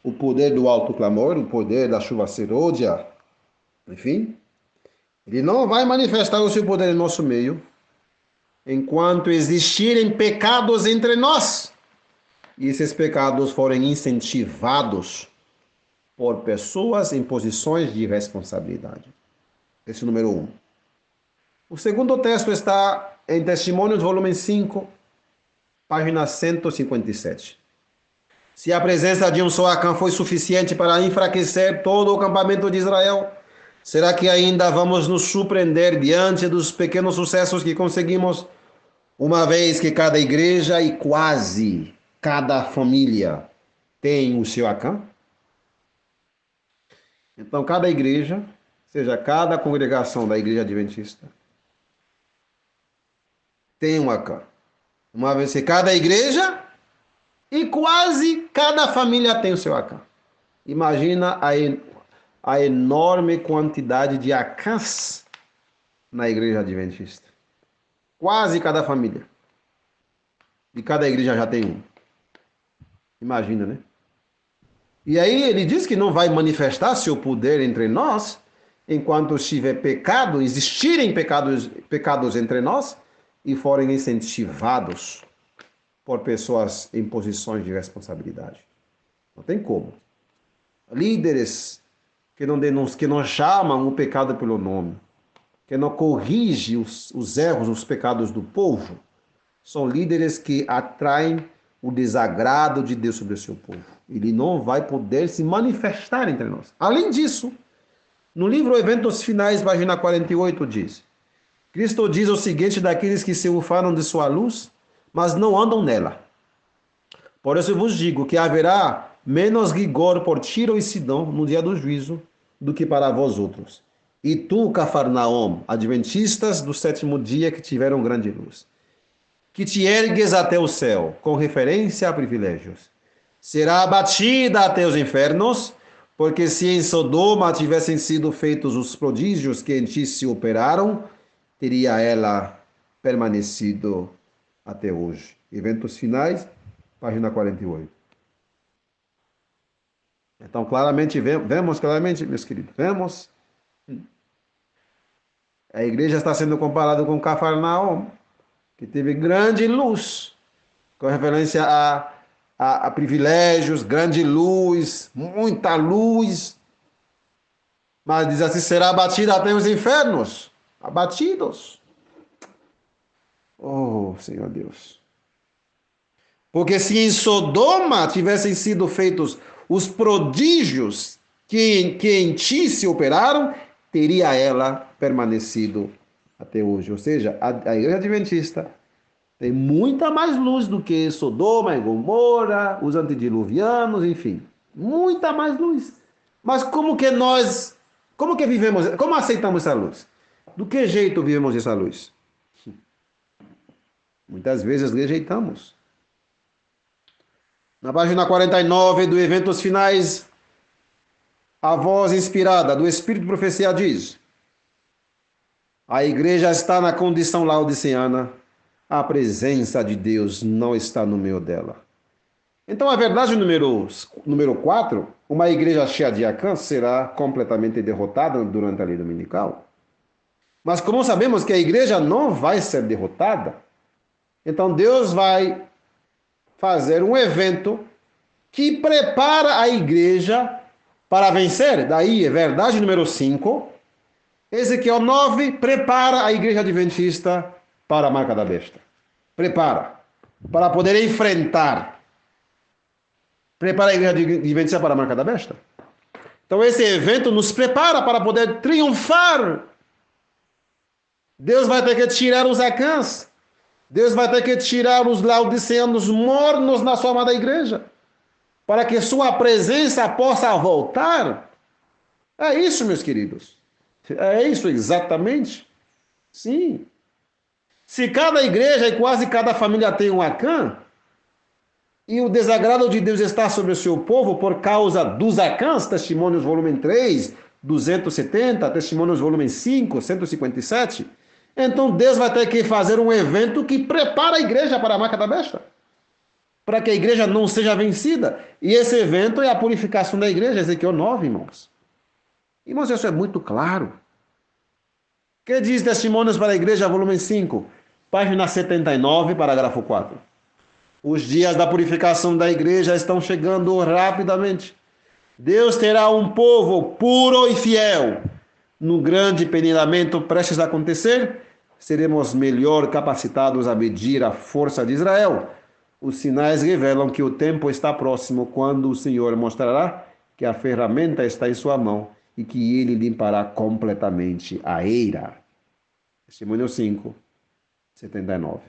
o poder do alto clamor, o poder da chuva serôdia, enfim. Ele não vai manifestar o seu poder em nosso meio enquanto existirem pecados entre nós e esses pecados forem incentivados por pessoas em posições de responsabilidade. Esse é o número 1. O segundo texto está em Testemunhos, volume 5, página 157. Se a presença de um só Acã foi suficiente para enfraquecer todo o acampamento de Israel, será que ainda vamos nos surpreender diante dos pequenos sucessos que conseguimos, uma vez que cada igreja e quase cada família tem o seu Acã? Então, cada igreja, seja cada congregação da igreja adventista, tem um Acã. Uma vez que cada igreja e quase cada família tem o seu Acã. Imagina a enorme quantidade de Acãs na igreja adventista. Quase cada família. E cada igreja já tem um. Imagina, né? E aí ele diz que não vai manifestar seu poder entre nós, enquanto estiver pecado, existirem pecados entre nós, e forem incentivados por pessoas em posições de responsabilidade. Não tem como. Líderes que não chamam o pecado pelo nome, que não corrigem os erros, os pecados do povo, são líderes que atraem o desagrado de Deus sobre o seu povo. Ele não vai poder se manifestar entre nós. Além disso, no livro Eventos Finais, página 48, diz: Cristo diz o seguinte daqueles que se ufaram de sua luz, mas não andam nela. Por isso eu vos digo que haverá menos rigor por Tiro e Sidom no dia do juízo do que para vós outros. E tu, Cafarnaum, adventistas do 7º dia que tiveram grande luz, que te ergues até o céu, com referência a privilégios, será abatida até os infernos, porque se em Sodoma tivessem sido feitos os prodígios que em ti se operaram, teria ela permanecido até hoje. Eventos Finais, página 48. Então, claramente, vemos claramente, meus queridos, vemos A igreja está sendo comparada com Cafarnaum, que teve grande luz, com referência a privilégios, grande luz, muita luz. Mas diz assim, será abatida até os infernos. Abatidos. Oh, Senhor Deus. Porque se em Sodoma tivessem sido feitos os prodígios que em ti se operaram, teria ela permanecido até hoje. Ou seja, a igreja adventista tem muita mais luz do que Sodoma e Gomorra, os antediluvianos, enfim. Muita mais luz. Mas como que vivemos, como aceitamos essa luz? Do que jeito vivemos essa luz? Muitas vezes rejeitamos. Na página 49 do Eventos Finais, a voz inspirada do Espírito de Profecia diz: a igreja está na condição laodiceana, a presença de Deus não está no meio dela. Então, a verdade número 4, uma igreja cheia de Acã será completamente derrotada durante a lei dominical. Mas como sabemos que a igreja não vai ser derrotada, então Deus vai fazer um evento que prepara a igreja para vencer. Daí, é verdade número 5. Ezequiel 9 prepara a igreja adventista para a marca da besta. Prepara. Para poder enfrentar. Prepara a igreja adventista para a marca da besta. Então esse evento nos prepara para poder triunfar. Deus vai ter que tirar os Acãs. Deus vai ter que tirar os laodiceanos mornos na sua amada igreja, para que sua presença possa voltar. É isso, meus queridos. É isso exatamente. Sim. Se cada igreja e quase cada família tem um Acã, e o desagrado de Deus está sobre o seu povo por causa dos Acãs, Testemunhos volume 3, 270, Testemunhos volume 5, 157, então Deus vai ter que fazer um evento que prepara a igreja para a marca da besta, para que a igreja não seja vencida. E esse evento é a purificação da igreja, Ezequiel 9, irmãos. Irmãos, isso é muito claro. O que diz Testemunhos para a Igreja, volume 5, página 79, parágrafo 4? Os dias da purificação da igreja estão chegando rapidamente. Deus terá um povo puro e fiel. No grande penilamento prestes a acontecer, seremos melhor capacitados a medir a força de Israel. Os sinais revelam que o tempo está próximo, quando o Senhor mostrará que a ferramenta está em sua mão e que ele limpará completamente a eira. Testemunho 5, 79.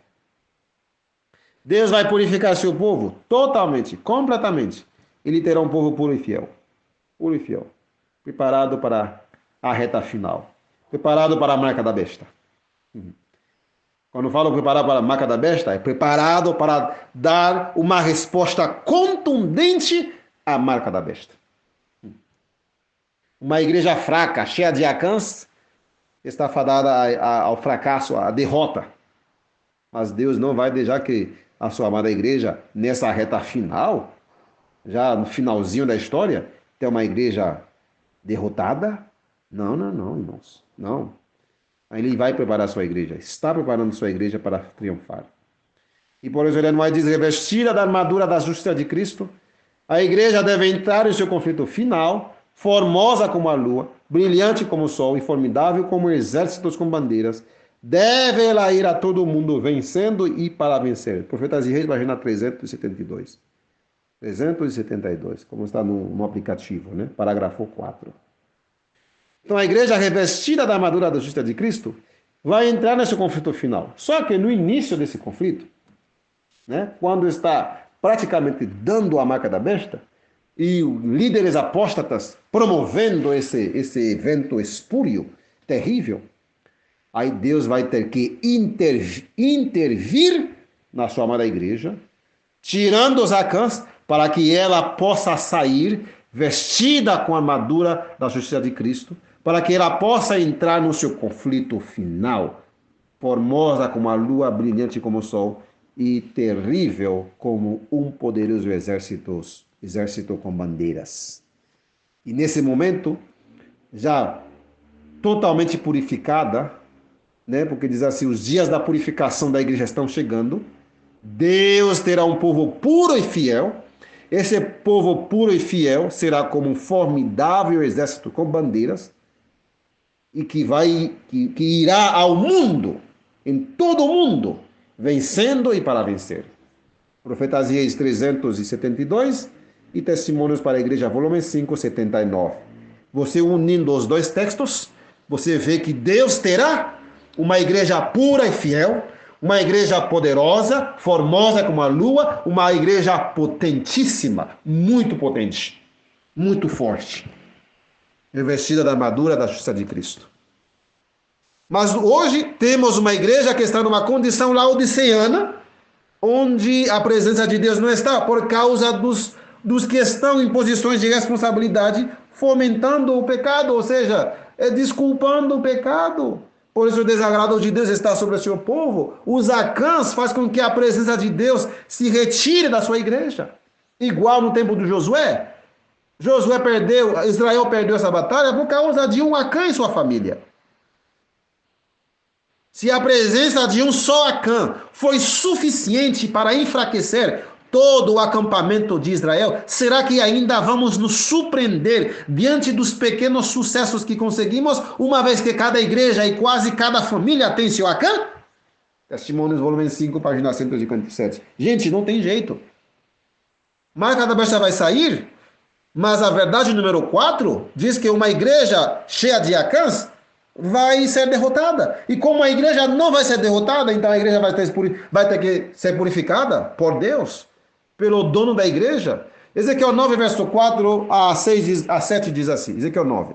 Deus vai purificar seu povo totalmente, completamente. Ele terá um povo puro e fiel. Puro e fiel. Preparado para a reta final. Preparado para a marca da besta. Quando falo preparado para a marca da besta, é preparado para dar uma resposta contundente à marca da besta. Uma igreja fraca, cheia de Acãs, está fadada ao fracasso, à derrota. Mas Deus não vai deixar que a sua amada igreja, nessa reta final, já no finalzinho da história, tenha uma igreja derrotada. Não, irmãos. Não. Ele vai preparar a sua igreja. Está preparando a sua igreja para triunfar. E por isso ele não vai dizer, revestida da armadura da justiça de Cristo, a igreja deve entrar em seu conflito final, formosa como a lua, brilhante como o sol e formidável como exércitos com bandeiras. Deve ela ir a todo mundo vencendo e para vencer. Profetas e Reis, página 372. 372, como está no aplicativo, né? Parágrafo 4. Então a igreja revestida da armadura da justiça de Cristo vai entrar nesse conflito final. Só que no início desse conflito, né, quando está praticamente dando a marca da besta, e líderes apóstatas promovendo esse evento espúrio, terrível, aí Deus vai ter que intervir na sua amada igreja, tirando os Acãs, para que ela possa sair vestida com a armadura da justiça de Cristo, para que ela possa entrar no seu conflito final, formosa como a lua, brilhante como o sol e terrível como um poderoso exército com bandeiras. E nesse momento, já totalmente purificada, né? Porque diz assim, os dias da purificação da igreja estão chegando. Deus terá um povo puro e fiel. Esse povo puro e fiel será como um formidável exército com bandeiras e que irá ao mundo, em todo o mundo, vencendo e para vencer. Profetazias 372 e Testemunhos para a Igreja, volume 5, 79. Você unindo os dois textos, você vê que Deus terá uma igreja pura e fiel, uma igreja poderosa, formosa como a lua, uma igreja potentíssima, muito potente, muito forte, revestida da armadura da justiça de Cristo. Mas hoje temos uma igreja que está numa condição laodiceana, onde a presença de Deus não está, por causa dos que estão em posições de responsabilidade, fomentando o pecado, ou seja, desculpando o pecado. Por isso o desagrado de Deus está sobre o seu povo. Os acãs faz com que a presença de Deus se retire da sua igreja. Igual no tempo de Josué. Israel perdeu essa batalha por causa de um acã em sua família. Se a presença de um só Acã foi suficiente para enfraquecer todo o acampamento de Israel, será que ainda vamos nos surpreender diante dos pequenos sucessos que conseguimos, uma vez que cada igreja e quase cada família tem seu Acã? Testemunhos, volume 5, página 157. Gente, não tem jeito. Marca da besta vai sair, mas a verdade número 4 diz que uma igreja cheia de Acãs vai ser derrotada. E como a igreja não vai ser derrotada, então a igreja vai ter que ser purificada por Deus, pelo dono da igreja. Ezequiel 9, verso 4 a 7 diz assim, Ezequiel 9.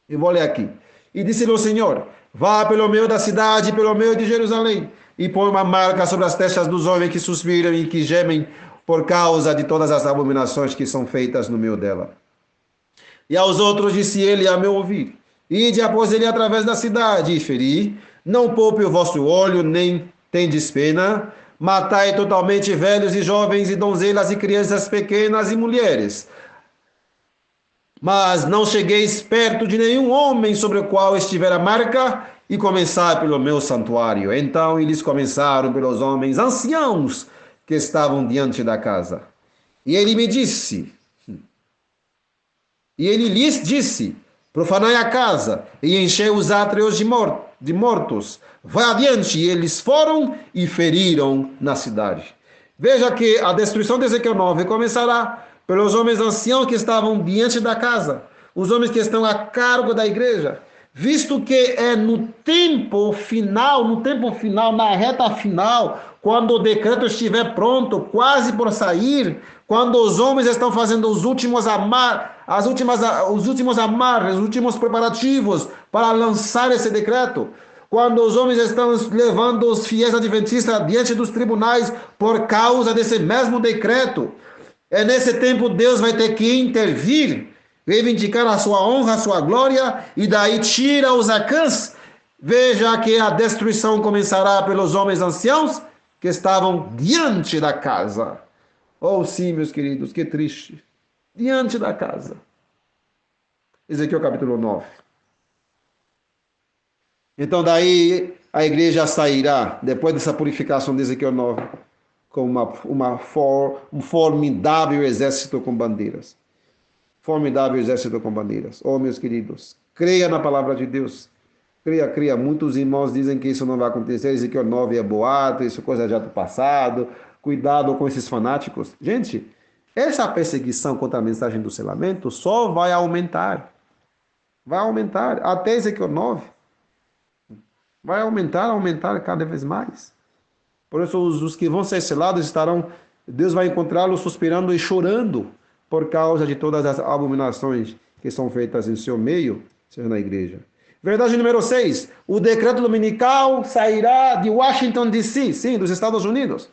Eu vou ler aqui. E disse-lhe o Senhor, vá pelo meio da cidade, pelo meio de Jerusalém, e põe uma marca sobre as testas dos homens que suspiram e que gemem por causa de todas as abominações que são feitas no meio dela. E aos outros disse ele a meu ouvir, ide após ele através da cidade e feri, não poupe o vosso olho, nem tendes pena, matai totalmente velhos e jovens e donzelas e crianças pequenas e mulheres. Mas não chegueis perto de nenhum homem sobre o qual estiver a marca, e começai pelo meu santuário. Então eles começaram pelos homens anciãos que estavam diante da casa. E ele lhes disse, profanai a casa e enchei os átrios de mortos. Vai adiante. E eles foram e feriram na cidade. Veja que a destruição de Ezequiel 9 começará pelos homens anciãos que estavam diante da casa, os homens que estão a cargo da igreja, visto que é no tempo final, na reta final, quando o decreto estiver pronto, quase por sair, quando os homens estão fazendo os últimos amarres, os últimos preparativos para lançar esse decreto, quando os homens estão levando os fiéis adventistas diante dos tribunais por causa desse mesmo decreto, é nesse tempo Deus vai ter que intervir, reivindicar a sua honra, a sua glória, e daí tira os acãs. Veja que a destruição começará pelos homens anciãos que estavam diante da casa. Oh, sim, meus queridos, que triste. Diante da casa. Ezequiel capítulo 9. Então daí a igreja sairá, depois dessa purificação de Ezequiel 9, com um formidável exército com bandeiras. Formidável exército com bandeiras. Oh, meus queridos, creia na palavra de Deus. Creia. Muitos irmãos dizem que isso não vai acontecer, Ezequiel 9 é boato, isso é coisa já do passado. Cuidado com esses fanáticos. Gente, essa perseguição contra a mensagem do selamento só vai aumentar. Vai aumentar. Até Ezequiel 9. Vai aumentar cada vez mais. Por isso, os que vão ser selados Deus vai encontrá-los suspirando e chorando por causa de todas as abominações que são feitas em seu meio, seja na igreja. Verdade número 6. O decreto dominical sairá de Washington, D.C., sim, dos Estados Unidos.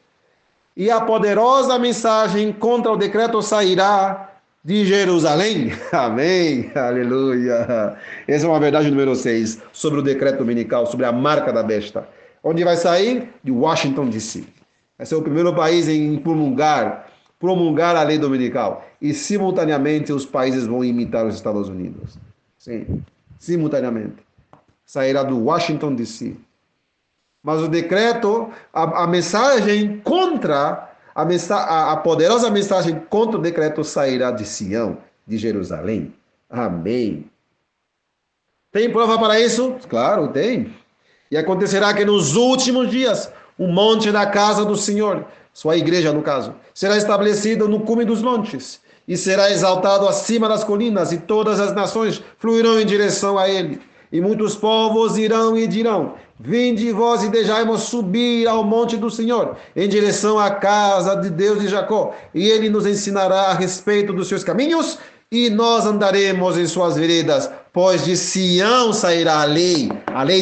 E a poderosa mensagem contra o decreto sairá de Jerusalém. Amém. Aleluia. Essa é uma verdade número 6 sobre o decreto dominical, sobre a marca da besta. Onde vai sair? De Washington, D.C. Vai ser o primeiro país em promulgar a lei dominical. E simultaneamente os países vão imitar os Estados Unidos. Sim, simultaneamente. Sairá do Washington, D.C. Mas o decreto, a mensagem contra, a poderosa mensagem contra o decreto sairá de Sião, de Jerusalém. Amém. Tem prova para isso? Claro, tem. E acontecerá que nos últimos dias, o monte da casa do Senhor, sua igreja no caso, será estabelecido no cume dos montes, e será exaltado acima das colinas, e todas as nações fluirão em direção a ele. E muitos povos irão e dirão: vinde vós e deixai-nos subir ao monte do Senhor, em direção à casa de Deus de Jacó, e ele nos ensinará a respeito dos seus caminhos, e nós andaremos em suas veredas, pois de Sião sairá a lei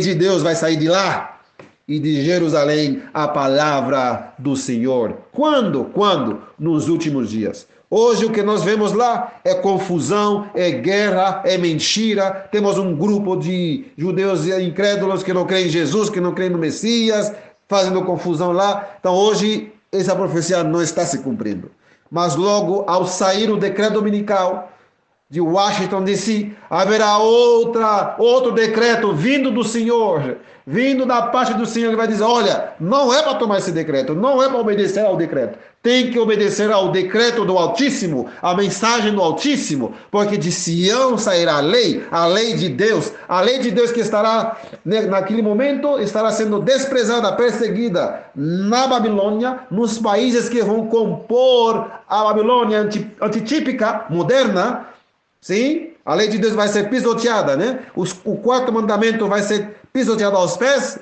de Deus vai sair de lá, e de Jerusalém a palavra do Senhor. Quando? Quando? Nos últimos dias. Hoje o que nós vemos lá é confusão, é guerra, é mentira. Temos um grupo de judeus incrédulos que não creem em Jesus, que não creem no Messias, fazendo confusão lá. Então hoje essa profecia não está se cumprindo. Mas logo ao sair o decreto dominical de Washington DC, haverá outro decreto vindo do Senhor, vindo da parte do Senhor, que vai dizer: olha, não é para tomar esse decreto, não é para obedecer ao decreto, tem que obedecer ao decreto do Altíssimo, a mensagem do Altíssimo, porque de Sião sairá a lei de Deus que estará, naquele momento, estará sendo desprezada, perseguida na Babilônia, nos países que vão compor a Babilônia antitípica, moderna. Sim, a lei de Deus vai ser pisoteada, né? O quarto mandamento vai ser pisoteado aos pés,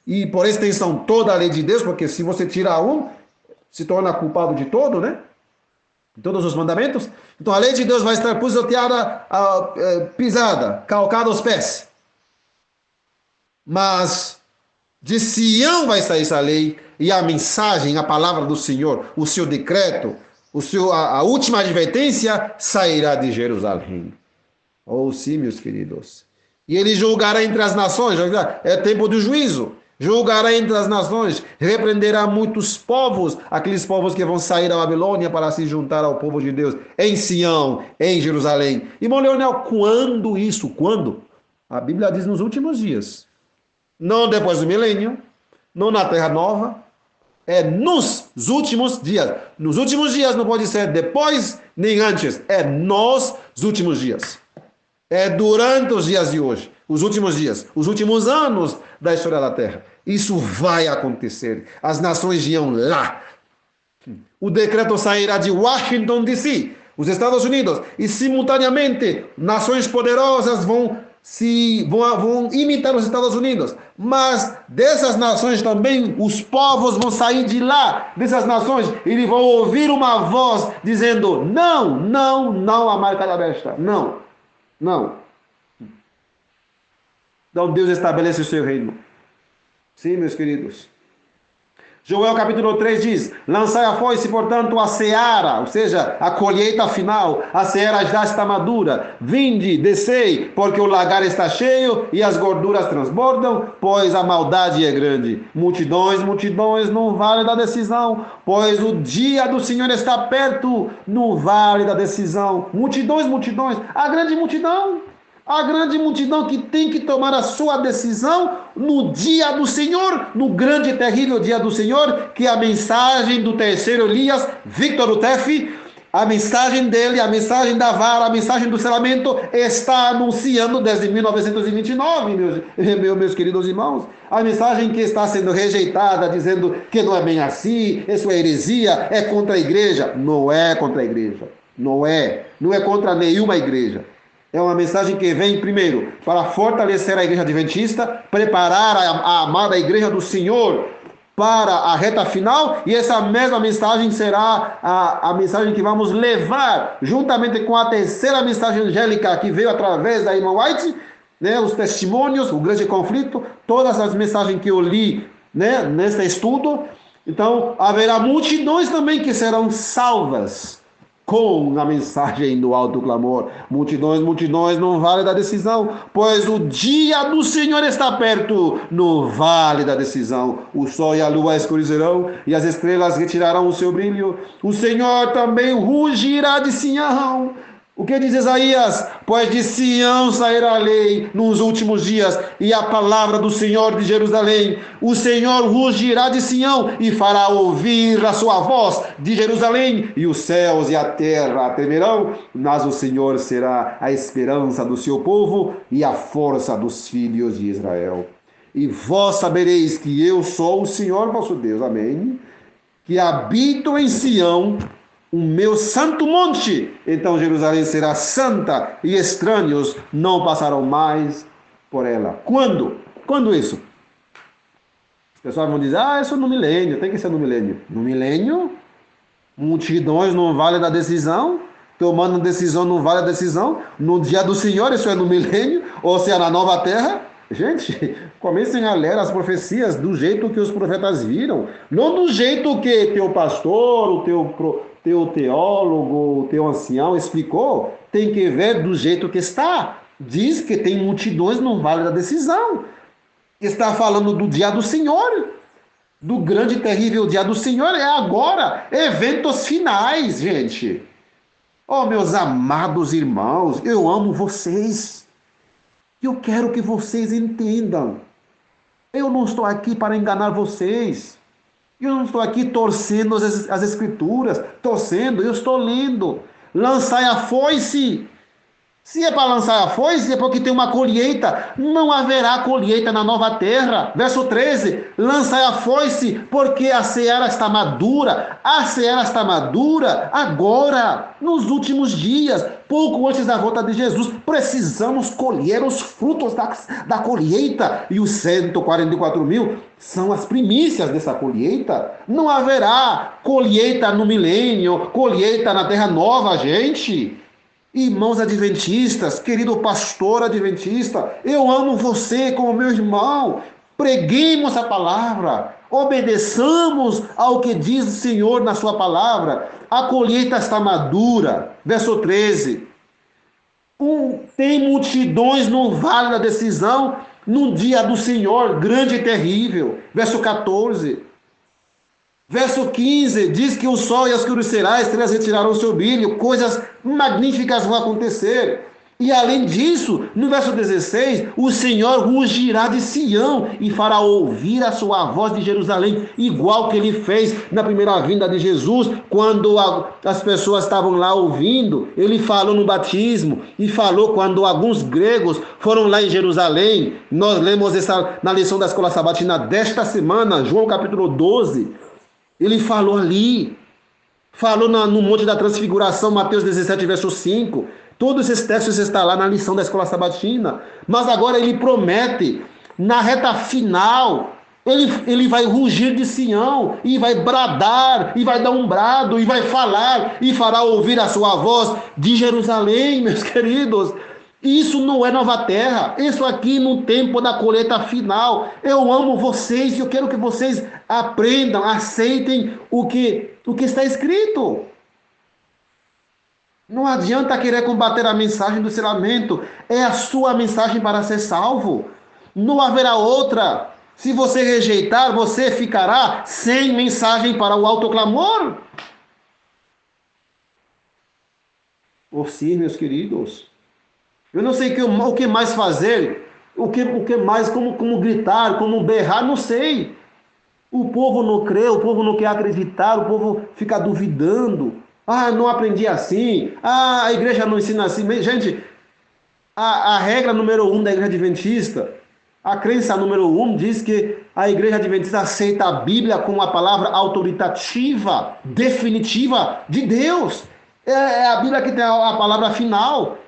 e por extensão toda a lei de Deus, porque se você tirar um, se torna culpado de todo, né? De todos os mandamentos. Então a lei de Deus vai estar pisoteada, pisada, calcada aos pés. Mas de Sião vai sair essa lei, e a mensagem, a palavra do Senhor, o seu decreto, a última advertência sairá de Jerusalém. Oh, sim, meus queridos. E ele julgará entre as nações, é tempo do juízo. Julgará entre as nações, repreenderá muitos povos, aqueles povos que vão sair da Babilônia para se juntar ao povo de Deus, em Sião, em Jerusalém. Irmão Leonel, quando isso? Quando? A Bíblia diz nos últimos dias. Não depois do milênio, não na Terra Nova, é nos últimos dias. Nos últimos dias não pode ser depois nem antes. É nos últimos dias. É durante os dias de hoje. Os últimos dias. Os últimos anos da história da Terra. Isso vai acontecer. As nações iam lá. O decreto sairá de Washington DC, os Estados Unidos. E simultaneamente nações poderosas vão imitar os Estados Unidos, mas dessas nações também os povos vão sair de lá, dessas nações, e eles vão ouvir uma voz dizendo: não, não, não a marca da besta, não, não. Então Deus estabelece o seu reino. Sim, meus queridos. Joel capítulo 3 diz: lançai a foice, portanto, a seara, ou seja, a colheita final, a seara já está madura. Vinde, descei, porque o lagar está cheio e as gorduras transbordam, pois a maldade é grande. Multidões, multidões no vale da decisão, pois o dia do Senhor está perto no vale da decisão. Multidões, multidões, a grande multidão que tem que tomar a sua decisão no dia do Senhor, no grande e terrível dia do Senhor, que é a mensagem do terceiro Elias, Victor Utef, a mensagem dele, a mensagem da vara, a mensagem do selamento, está anunciando desde 1929, meus queridos irmãos. A mensagem que está sendo rejeitada, dizendo que não é bem assim, isso é heresia, é contra a igreja. Não é contra a igreja, não é contra nenhuma igreja. É uma mensagem que vem, primeiro, para fortalecer a igreja adventista, preparar a amada igreja do Senhor para a reta final, e essa mesma mensagem será a mensagem que vamos levar, juntamente com a terceira mensagem angélica que veio através da irmã White, né, os testemunhos, o grande conflito, todas as mensagens que eu li, né, nesse estudo. Então, haverá multidões também que serão salvas com a mensagem do alto clamor. Multidões, multidões no vale da decisão, pois o dia do Senhor está perto no vale da decisão. O sol e a lua escurecerão e as estrelas retirarão o seu brilho. O Senhor também rugirá de Sião O que diz Isaías? Pois de Sião sairá a lei nos últimos dias e a palavra do Senhor de Jerusalém. O Senhor rugirá de Sião e fará ouvir a sua voz de Jerusalém. E os céus e a terra temerão, mas o Senhor será a esperança do seu povo e a força dos filhos de Israel. E vós sabereis que eu sou o Senhor vosso Deus. Amém. Que habito em Sião, o meu santo monte. Então Jerusalém será santa e estranhos não passarão mais por ela. Quando? Quando isso? As pessoas vão dizer, isso é no milênio, tem que ser no milênio. No milênio, multidões não vale da decisão, tomando decisão não vale a decisão. No dia do Senhor, isso é no milênio, ou seja, na nova terra. Gente, comecem a ler as profecias do jeito que os profetas viram, não do jeito que teu pastor, o teu teólogo, o teu ancião explicou. Tem que ver do jeito que está. Diz que tem multidões, não vale da decisão. Está falando do dia do Senhor, do grande e terrível dia do Senhor. É agora, eventos finais, gente. Oh, meus amados irmãos, eu amo vocês. Eu quero que vocês entendam. Eu não estou aqui para enganar vocês. Eu não estou aqui torcendo as escrituras, torcendo, eu estou lendo. Lançai a foice. Se é para lançar a foice, é porque tem uma colheita. Não haverá colheita na nova terra. Verso 13. Lançai a foice, porque a seara está madura. A seara está madura agora, nos últimos dias, pouco antes da volta de Jesus. Precisamos colher os frutos da colheita. E os 144 mil são as primícias dessa colheita. Não haverá colheita no milênio, colheita na terra nova, gente. Irmãos adventistas, querido pastor adventista, eu amo você como meu irmão. Preguemos a palavra, obedeçamos ao que diz o Senhor na sua palavra. A colheita está madura. Verso 13. Tem multidões no vale da decisão, no dia do Senhor, grande e terrível. Verso 14. Verso 15, diz que o sol e as escurecerá, estrelas retirarão o seu brilho, coisas magníficas vão acontecer. E além disso, no verso 16, o Senhor rugirá de Sião e fará ouvir a sua voz de Jerusalém, igual que ele fez na primeira vinda de Jesus, quando as pessoas estavam lá ouvindo. Ele falou no batismo e falou quando alguns gregos foram lá em Jerusalém. Nós lemos na lição da Escola Sabatina desta semana, João capítulo 12. Ele falou ali, falou no Monte da Transfiguração, Mateus 17, verso 5. Todos esses textos estão lá na lição da Escola Sabatina. Mas agora ele promete, na reta final, ele vai rugir de Sião, e vai bradar, e vai dar um brado, e vai falar, e fará ouvir a sua voz de Jerusalém, meus queridos. Isso não é nova terra, isso aqui no tempo da colheita final. Eu amo vocês e eu quero que vocês aprendam, aceitem o que está escrito. Não adianta querer combater a mensagem do selamento, é a sua mensagem para ser salvo. Não haverá outra. Se você rejeitar, você ficará sem mensagem para o autoclamor. Ou sim, meus queridos. Eu não sei o que mais fazer, o que mais, como gritar, como berrar, não sei. O povo não crê, o povo não quer acreditar, o povo fica duvidando. Não aprendi assim. A igreja não ensina assim. Gente, a regra número 1 da igreja adventista, a crença número 1 diz que a igreja adventista aceita a Bíblia como a palavra autoritativa, definitiva de Deus. É a Bíblia que tem a palavra final.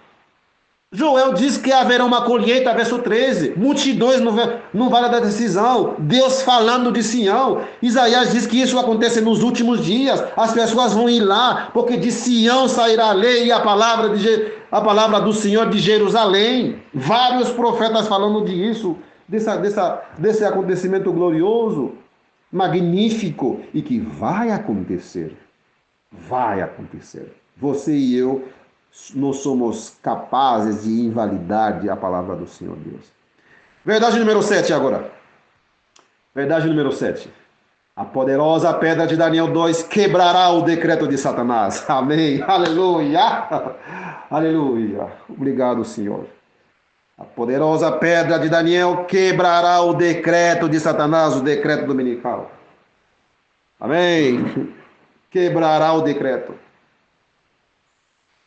Joel diz que haverá uma colheita, verso 13. Multidões no vale da decisão. Deus falando de Sião. Isaías diz que isso acontece nos últimos dias. As pessoas vão ir lá, porque de Sião sairá a lei e a palavra do Senhor de Jerusalém. Vários profetas falando disso, desse acontecimento glorioso, magnífico, e que vai acontecer. Vai acontecer. Você e eu não somos capazes de invalidar a palavra do Senhor Deus. Verdade número 7 agora. Verdade número 7. A poderosa pedra de Daniel 2 quebrará o decreto de Satanás. Amém. Aleluia. Aleluia. Obrigado, Senhor. A poderosa pedra de Daniel quebrará o decreto de Satanás, o decreto dominical. Amém. Quebrará o decreto.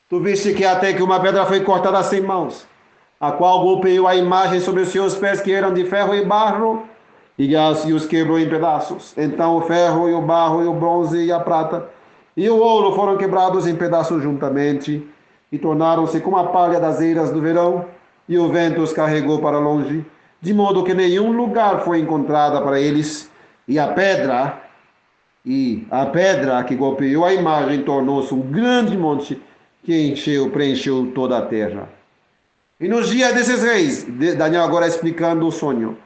Tu viste que até que uma pedra foi cortada sem mãos, a qual golpeou a imagem sobre os seus pés, que eram de ferro e barro, e os quebrou em pedaços. Então o ferro e o barro e o bronze e a prata e o ouro foram quebrados em pedaços juntamente, e tornaram-se como a palha das eiras do verão, e o vento os carregou para longe, de modo que nenhum lugar foi encontrada para eles, e a pedra que golpeou a imagem tornou-se um grande monte que preencheu toda a terra. E nos dias desses reis, Daniel agora explicando o sonho,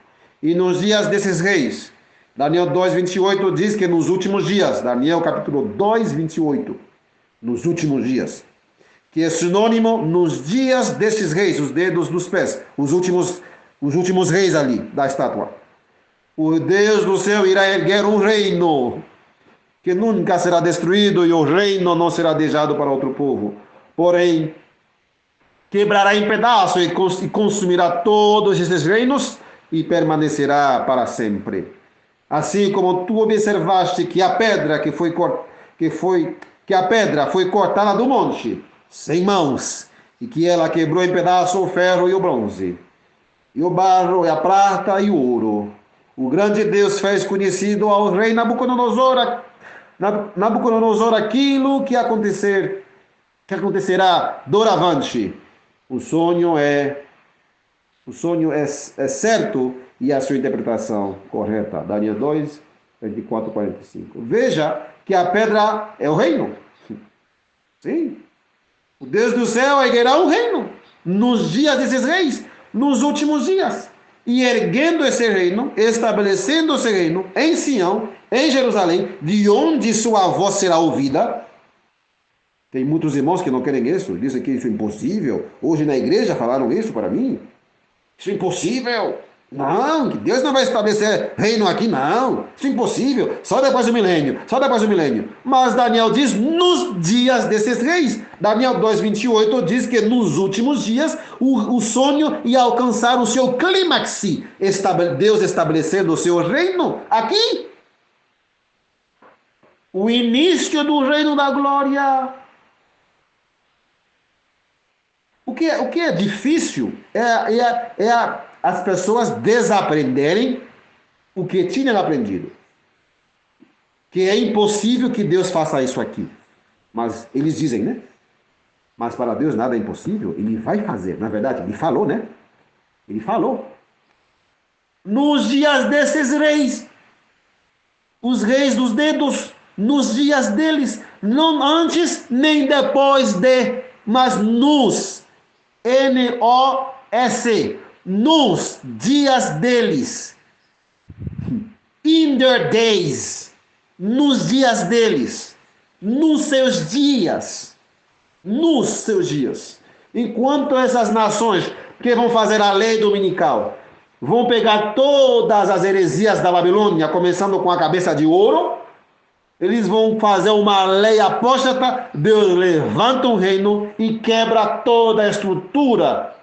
e nos dias desses reis, Daniel 2:28 diz que nos últimos dias, Daniel capítulo 2:28, nos últimos dias, que é sinônimo nos dias desses reis, os dedos dos pés, os últimos reis ali da estátua. O Deus do céu irá erguer um reino que nunca será destruído, e o reino não será deixado para outro povo. Porém, quebrará em pedaços e consumirá todos esses reinos e permanecerá para sempre. Assim como tu observaste que a pedra foi cortada do monte, sem mãos, e que ela quebrou em pedaços o ferro e o bronze, e o barro, e a prata e o ouro. O grande Deus fez conhecido ao rei Nabucodonosor aquilo que acontecerá doravante. O sonho é certo e a sua interpretação correta. Daniel 2, 24, 45. Veja que a pedra é o reino. Sim. O Deus do céu erguerá um reino nos dias desses reis, nos últimos dias. E erguendo esse reino, estabelecendo esse reino em Sião, em Jerusalém, de onde sua voz será ouvida. Tem muitos irmãos que não querem isso, dizem que isso é impossível. Hoje na igreja falaram isso para mim. Isso é impossível. Não, que Deus não vai estabelecer reino aqui, não. Isso é impossível. Só depois do milênio. Só depois do milênio. Mas Daniel diz nos dias desses reis. Daniel 2:28 diz que nos últimos dias o sonho ia alcançar o seu clímax. Deus estabelecendo o seu reino aqui. O início do reino da glória. O que é difícil é as pessoas desaprenderem o que tinham aprendido. Que é impossível que Deus faça isso aqui. Mas eles dizem, né? Mas para Deus nada é impossível. Ele vai fazer. Na verdade, ele falou, né? Ele falou. Nos dias desses reis, os reis dos dedos, nos dias deles, não antes nem depois de, mas N-O-S, nos dias deles, in their days, nos dias deles, nos seus dias, enquanto essas nações que vão fazer a lei dominical, vão pegar todas as heresias da Babilônia, começando com a cabeça de ouro, eles vão fazer uma lei apóstata, Deus levanta um reino e quebra toda a estrutura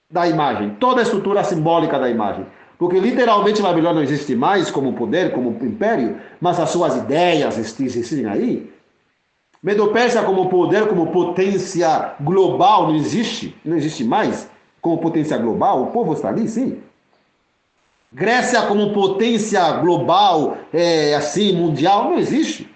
da imagem, toda a estrutura simbólica da imagem. Porque literalmente Babilônia não existe mais como poder, como império, mas as suas ideias existem aí. Medo-Pérsia como poder, como potência global não existe mais como potência global, o povo está ali, sim. Grécia como potência global, assim, mundial, não existe.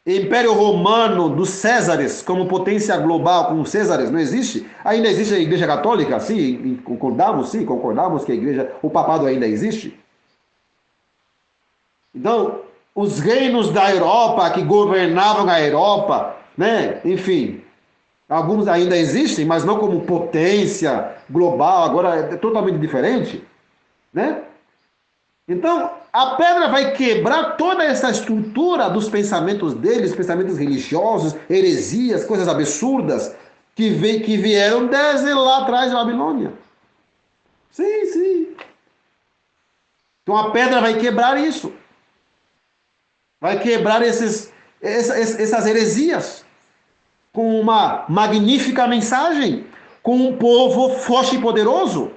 Império Romano dos Césares como potência global com os Césares, não existe. Ainda existe a Igreja Católica, sim, concordamos que o papado ainda existe. Então, os reinos da Europa que governavam a Europa, né? Enfim, alguns ainda existem, mas não como potência global, agora é totalmente diferente. Né? Então, a pedra vai quebrar toda essa estrutura dos pensamentos deles, pensamentos religiosos, heresias, coisas absurdas que vieram desde lá atrás da Babilônia. Sim. Então a pedra vai quebrar isso. vai quebrar essas heresias com uma magnífica mensagem, com um povo forte e poderoso.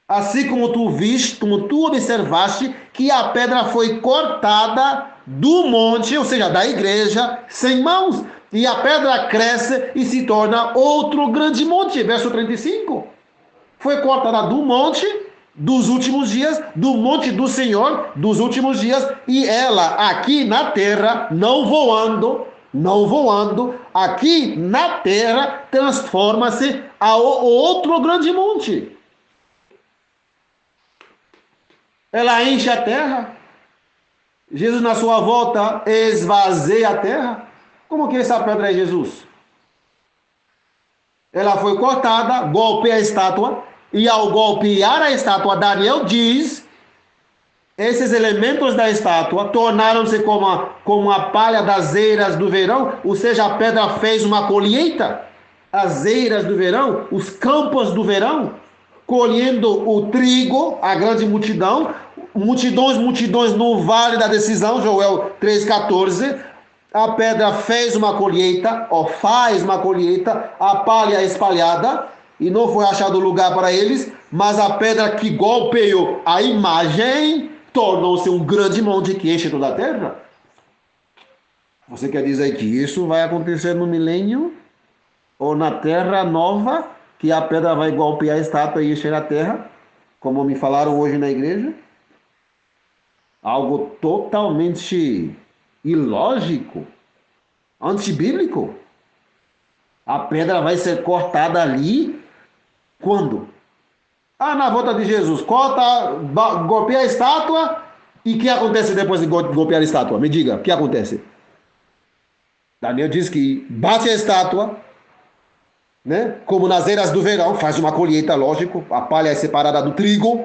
Assim como tu viste, como tu observaste, que a pedra foi cortada do monte, ou seja, da igreja, sem mãos. E a pedra cresce e se torna outro grande monte. Verso 35. Foi cortada do monte dos últimos dias, do monte do Senhor dos últimos dias, e ela aqui na terra, não voando, aqui na terra, transforma-se a outro grande monte. Ela enche a terra. Jesus, na sua volta, esvazia a terra. Como que essa pedra é Jesus? Ela foi cortada, golpeia a estátua, e ao golpear a estátua, Daniel diz, esses elementos da estátua tornaram-se como a palha das eiras do verão, ou seja, a pedra fez uma colheita, as eiras do verão, os campos do verão, colhendo o trigo, a grande multidão, multidões no vale da decisão, Joel 3,14, a pedra fez uma colheita, faz uma colheita, a palha espalhada, e não foi achado lugar para eles, mas a pedra que golpeou a imagem tornou-se um grande monte que enche toda a terra. Você quer dizer que isso vai acontecer no milênio? Ou na terra nova, que a pedra vai golpear a estátua e encher a terra? Como me falaram hoje na igreja? Algo totalmente ilógico, antibíblico. A pedra vai ser cortada ali quando? Na volta de Jesus. Corta, golpeia a estátua. E o que acontece depois de golpear a estátua? Me diga, o que acontece? Daniel diz que bate a estátua, né? Como nas eras do verão, faz uma colheita, lógico. A palha é separada do trigo.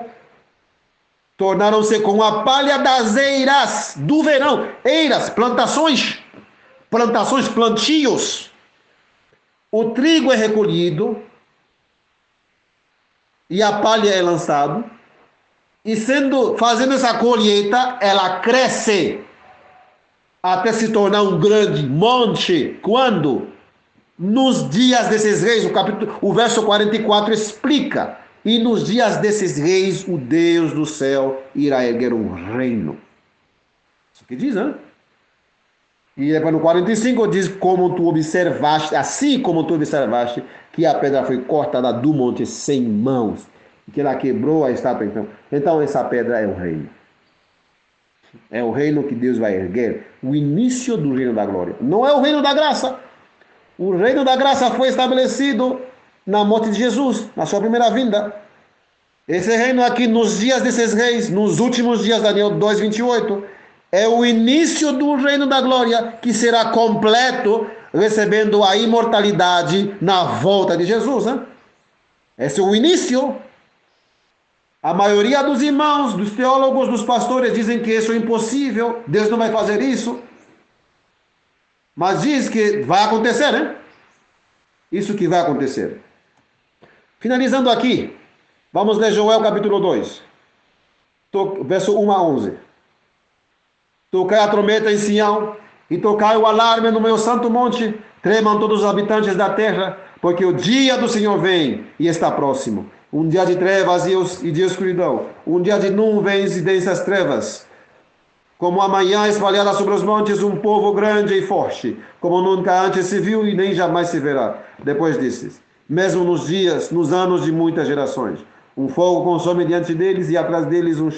Tornaram-se com a palha das eiras do verão. Eiras, plantações, plantios. O trigo é recolhido e a palha é lançado. E fazendo essa colheita, ela cresce até se tornar um grande monte. Quando? Nos dias desses reis, o verso 44 explica. E nos dias desses reis, o Deus do céu irá erguer um reino. Isso que diz, né? E depois no 45 diz, como tu observaste, assim como tu observaste, que a pedra foi cortada do monte sem mãos, que ela quebrou a estátua. Então essa pedra é o reino. É o reino que Deus vai erguer, o início do reino da glória. Não é o reino da graça. O reino da graça foi estabelecido na morte de Jesus, na sua primeira vinda. Esse reino aqui, nos dias desses reis, nos últimos dias, Daniel 2,28, é o início do reino da glória, que será completo, recebendo a imortalidade na volta de Jesus. Hein? Esse é o início. A maioria dos irmãos, dos teólogos, dos pastores dizem que isso é impossível, Deus não vai fazer isso. Mas diz que vai acontecer, né? Isso que vai acontecer. Finalizando aqui, vamos ler Joel capítulo 2, verso 1 a 11. Tocai a trombeta em Sião, e tocai o alarme no meu santo monte, tremam todos os habitantes da terra, porque o dia do Senhor vem e está próximo. Um dia de trevas e de escuridão, um dia de nuvens e densas trevas. Como a manhã espalhada sobre os montes, um povo grande e forte, como nunca antes se viu e nem jamais se verá. Depois disse, mesmo nos anos de muitas gerações, um fogo consome diante deles e atrás deles uma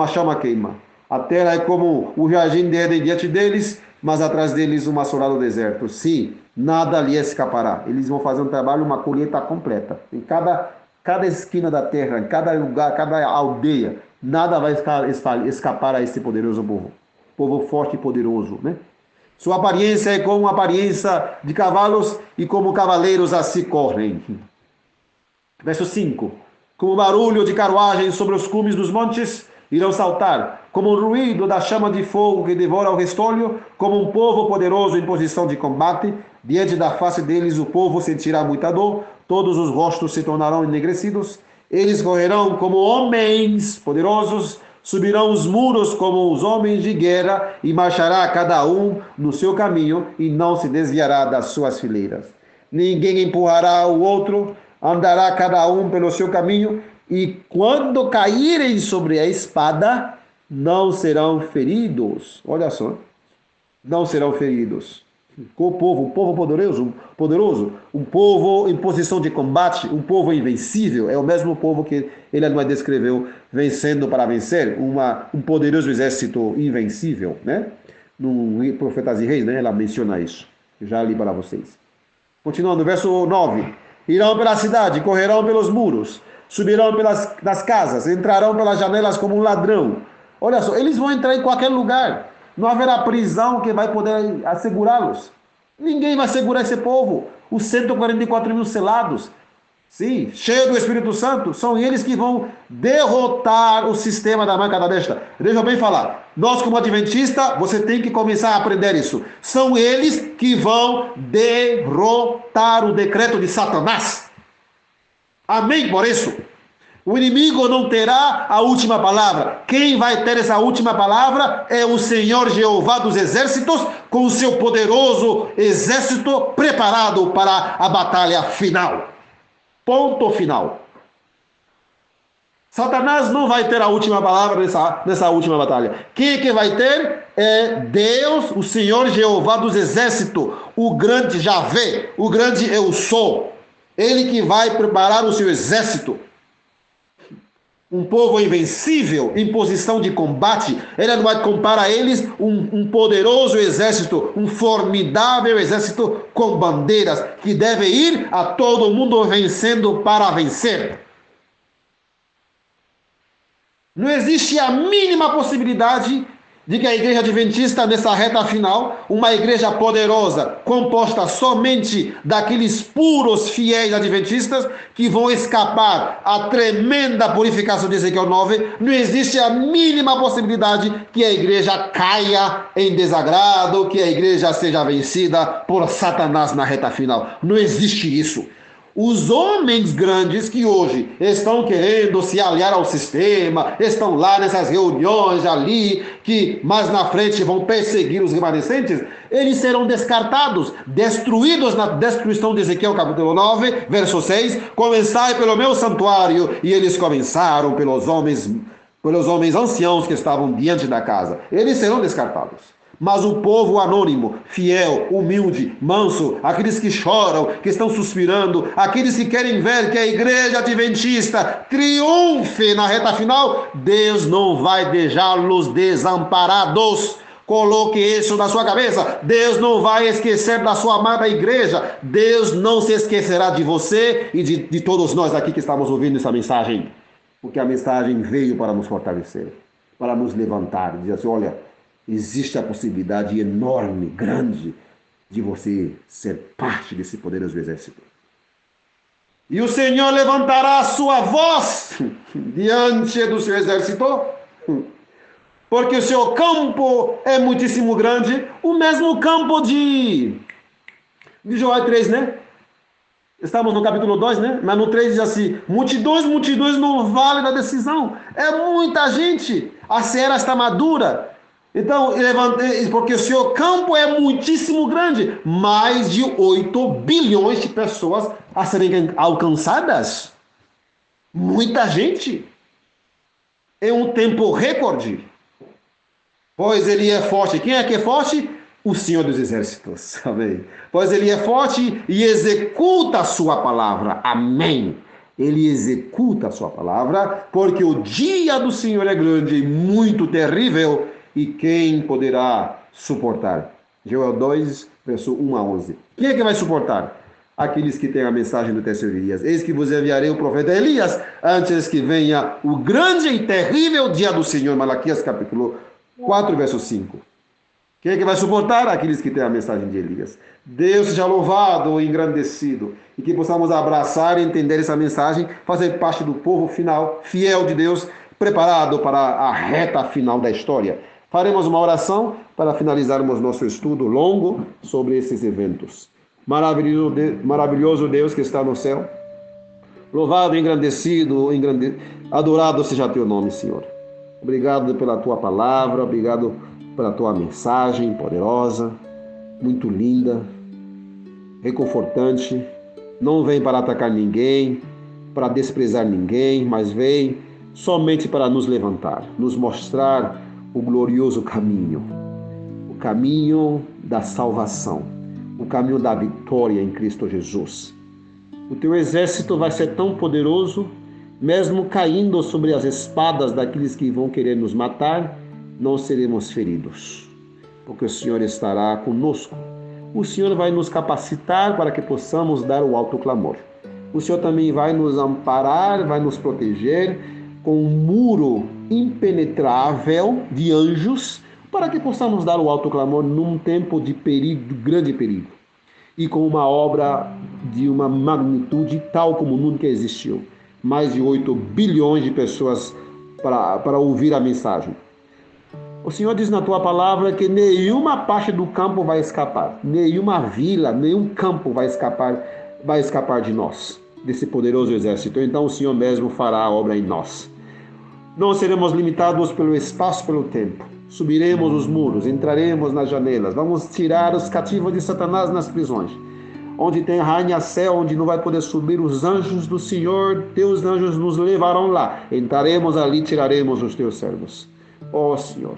chama queima. A terra é como o jardim de Éden diante deles, mas atrás deles um assolado deserto. Sim, nada lhe escapará. Eles vão fazer um trabalho, uma colheita completa. Em cada esquina da terra, em cada lugar, cada aldeia, nada vai escapar a esse poderoso povo. Povo forte e poderoso, né? Sua aparência é como a aparência de cavalos e como cavaleiros assim correm. Verso 5. Como o barulho de carruagem sobre os cumes dos montes irão saltar, como o ruído da chama de fogo que devora o restolho, como um povo poderoso em posição de combate. Diante da face deles o povo sentirá muita dor, todos os rostos se tornarão enegrecidos. Eles correrão como homens poderosos, Subirão os muros como os homens de guerra e marchará cada um no seu caminho e não se desviará das suas fileiras. Ninguém empurrará o outro, andará cada um pelo seu caminho e quando caírem sobre a espada, não serão feridos. Olha só, não serão feridos. O povo poderoso, um povo em posição de combate, um povo invencível, é o mesmo povo que ele não descreveu vencendo para vencer, um poderoso exército invencível, né? No Profetas e Reis, né? Ela menciona isso. Já li para vocês. Continuando, verso 9. Irão pela cidade, correrão pelos muros, subirão nas casas, entrarão pelas janelas como um ladrão. Olha só, eles vão entrar em qualquer lugar. Não haverá prisão que vai poder assegurá-los. Ninguém vai segurar esse povo. Os 144 mil selados, sim, cheio do Espírito Santo, são eles que vão derrotar o sistema da marca da besta. Deixa eu bem falar. Nós, como adventista, você tem que começar a aprender isso. São eles que vão derrotar o decreto de Satanás. Amém por isso? O inimigo não terá a última palavra. Quem vai ter essa última palavra é o Senhor Jeová dos exércitos, com o seu poderoso exército preparado para a batalha final. Ponto final. Satanás não vai ter a última palavra nessa última batalha. Quem é que vai ter? É Deus, o Senhor Jeová dos exércitos, o grande Javé, o grande Eu Sou. Ele que vai preparar o seu exército. Um povo invencível em posição de combate. Ele não vai comparar a eles um poderoso exército, um formidável exército com bandeiras, que deve ir a todo mundo vencendo para vencer. Não existe a mínima possibilidade de que a igreja adventista, nessa reta final, uma igreja poderosa, composta somente daqueles puros fiéis adventistas que vão escapar à tremenda purificação de Ezequiel 9, não existe a mínima possibilidade que a igreja caia em desagrado, que a igreja seja vencida por Satanás na reta final. Não existe isso. Os homens grandes que hoje estão querendo se aliar ao sistema, estão lá nessas reuniões ali, que mais na frente vão perseguir os remanescentes, eles serão descartados, destruídos na destruição de Ezequiel capítulo 9, verso 6, comecai pelo meu santuário, e eles começaram pelos homens anciãos que estavam diante da casa. Eles serão descartados. Mas o povo anônimo, fiel, humilde, manso, aqueles que choram, que estão suspirando, aqueles que querem ver que a igreja adventista triunfe na reta final, Deus não vai deixá-los desamparados. Coloque isso na sua cabeça. Deus não vai esquecer da sua amada igreja. Deus não se esquecerá de você e de todos nós aqui que estamos ouvindo essa mensagem. Porque a mensagem veio para nos fortalecer, para nos levantar, dizer assim, olha, existe a possibilidade enorme, grande, de você ser parte desse poderoso exército. E o Senhor levantará a sua voz diante do seu exército, porque o seu campo é muitíssimo grande, o mesmo campo de Joel 3, né? Estamos no capítulo 2, né? Mas no 3 diz assim, multidões no vale da decisão. É muita gente, a seara está madura. Então, porque o seu campo é muitíssimo grande, mais de 8 bilhões de pessoas a serem alcançadas. Muita gente. É um tempo recorde. Pois ele é forte. Quem é que é forte? O Senhor dos Exércitos. Amém. Pois ele é forte e executa a sua palavra. Amém. Ele executa a sua palavra, porque o dia do Senhor é grande e muito terrível. E quem poderá suportar? Joel 2, verso 1 a 11. Quem é que vai suportar? Aqueles que têm a mensagem do terceiro Elias. Eis que vos enviarei o profeta Elias, antes que venha o grande e terrível dia do Senhor. Malaquias capítulo 4, verso 5. Quem é que vai suportar? Aqueles que têm a mensagem de Elias. Deus seja louvado e engrandecido. E que possamos abraçar e entender essa mensagem, fazer parte do povo final, fiel de Deus, preparado para a reta final da história. Faremos uma oração para finalizarmos nosso estudo longo sobre esses eventos. Maravilhoso Deus que está no céu, louvado, engrandecido, adorado seja teu nome, Senhor. Obrigado pela tua palavra, obrigado pela tua mensagem poderosa, muito linda, reconfortante. Não vem para atacar ninguém, para desprezar ninguém, mas vem somente para nos levantar, nos mostrar o glorioso caminho, o caminho da salvação, o caminho da vitória em Cristo Jesus. O teu exército vai ser tão poderoso, mesmo caindo sobre as espadas daqueles que vão querer nos matar, não seremos feridos, porque o Senhor estará conosco. O Senhor vai nos capacitar para que possamos dar o alto clamor. O Senhor também vai nos amparar, vai nos proteger com um muro impenetrável de anjos, para que possamos dar o alto clamor num tempo de perigo, de grande perigo, e com uma obra de uma magnitude tal como nunca existiu. Mais de 8 bilhões de pessoas para ouvir a mensagem. O Senhor diz na tua palavra que nenhuma parte do campo vai escapar, nenhuma vila, nenhum campo vai escapar de nós, desse poderoso exército. Então o Senhor mesmo fará a obra em nós. Não seremos limitados pelo espaço, pelo tempo. Subiremos os muros, entraremos nas janelas, vamos tirar os cativos de Satanás nas prisões. Onde tem arranha-céu, onde não vai poder subir, os anjos do Senhor, teus anjos nos levarão lá. Entraremos ali, tiraremos os teus servos. Ó Senhor,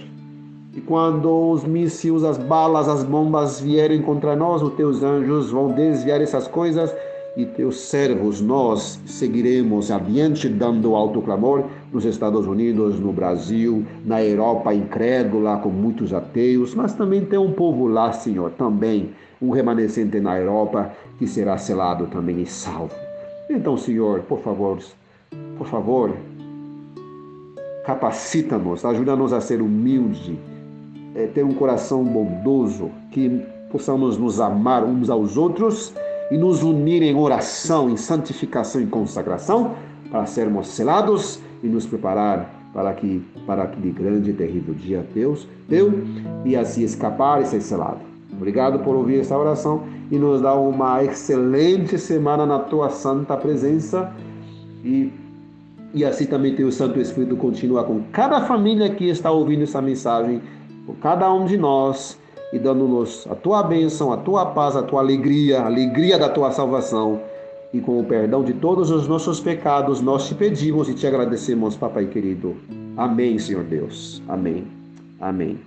e quando os mísseis, as balas, as bombas vierem contra nós, os teus anjos vão desviar essas coisas e teus servos, nós seguiremos adiante dando alto clamor nos Estados Unidos, no Brasil, na Europa incrédula, com muitos ateus, mas também tem um povo lá, Senhor, também um remanescente na Europa que será selado também e salvo. Então, Senhor, por favor, capacita-nos, ajuda-nos a ser humilde, ter um coração bondoso, que possamos nos amar uns aos outros e nos unir em oração, em santificação e consagração, para sermos selados e nos preparar para aquele grande e terrível dia teu, e assim escapar e ser selado. Obrigado por ouvir essa oração e nos dá uma excelente semana na tua santa presença, e assim também teu Santo Espírito continua com cada família que está ouvindo essa mensagem, por cada um de nós, e dando-nos a tua bênção, a tua paz, a tua alegria, a alegria da tua salvação. E com o perdão de todos os nossos pecados, nós te pedimos e te agradecemos, Papai querido. Amém, Senhor Deus. Amém. Amém.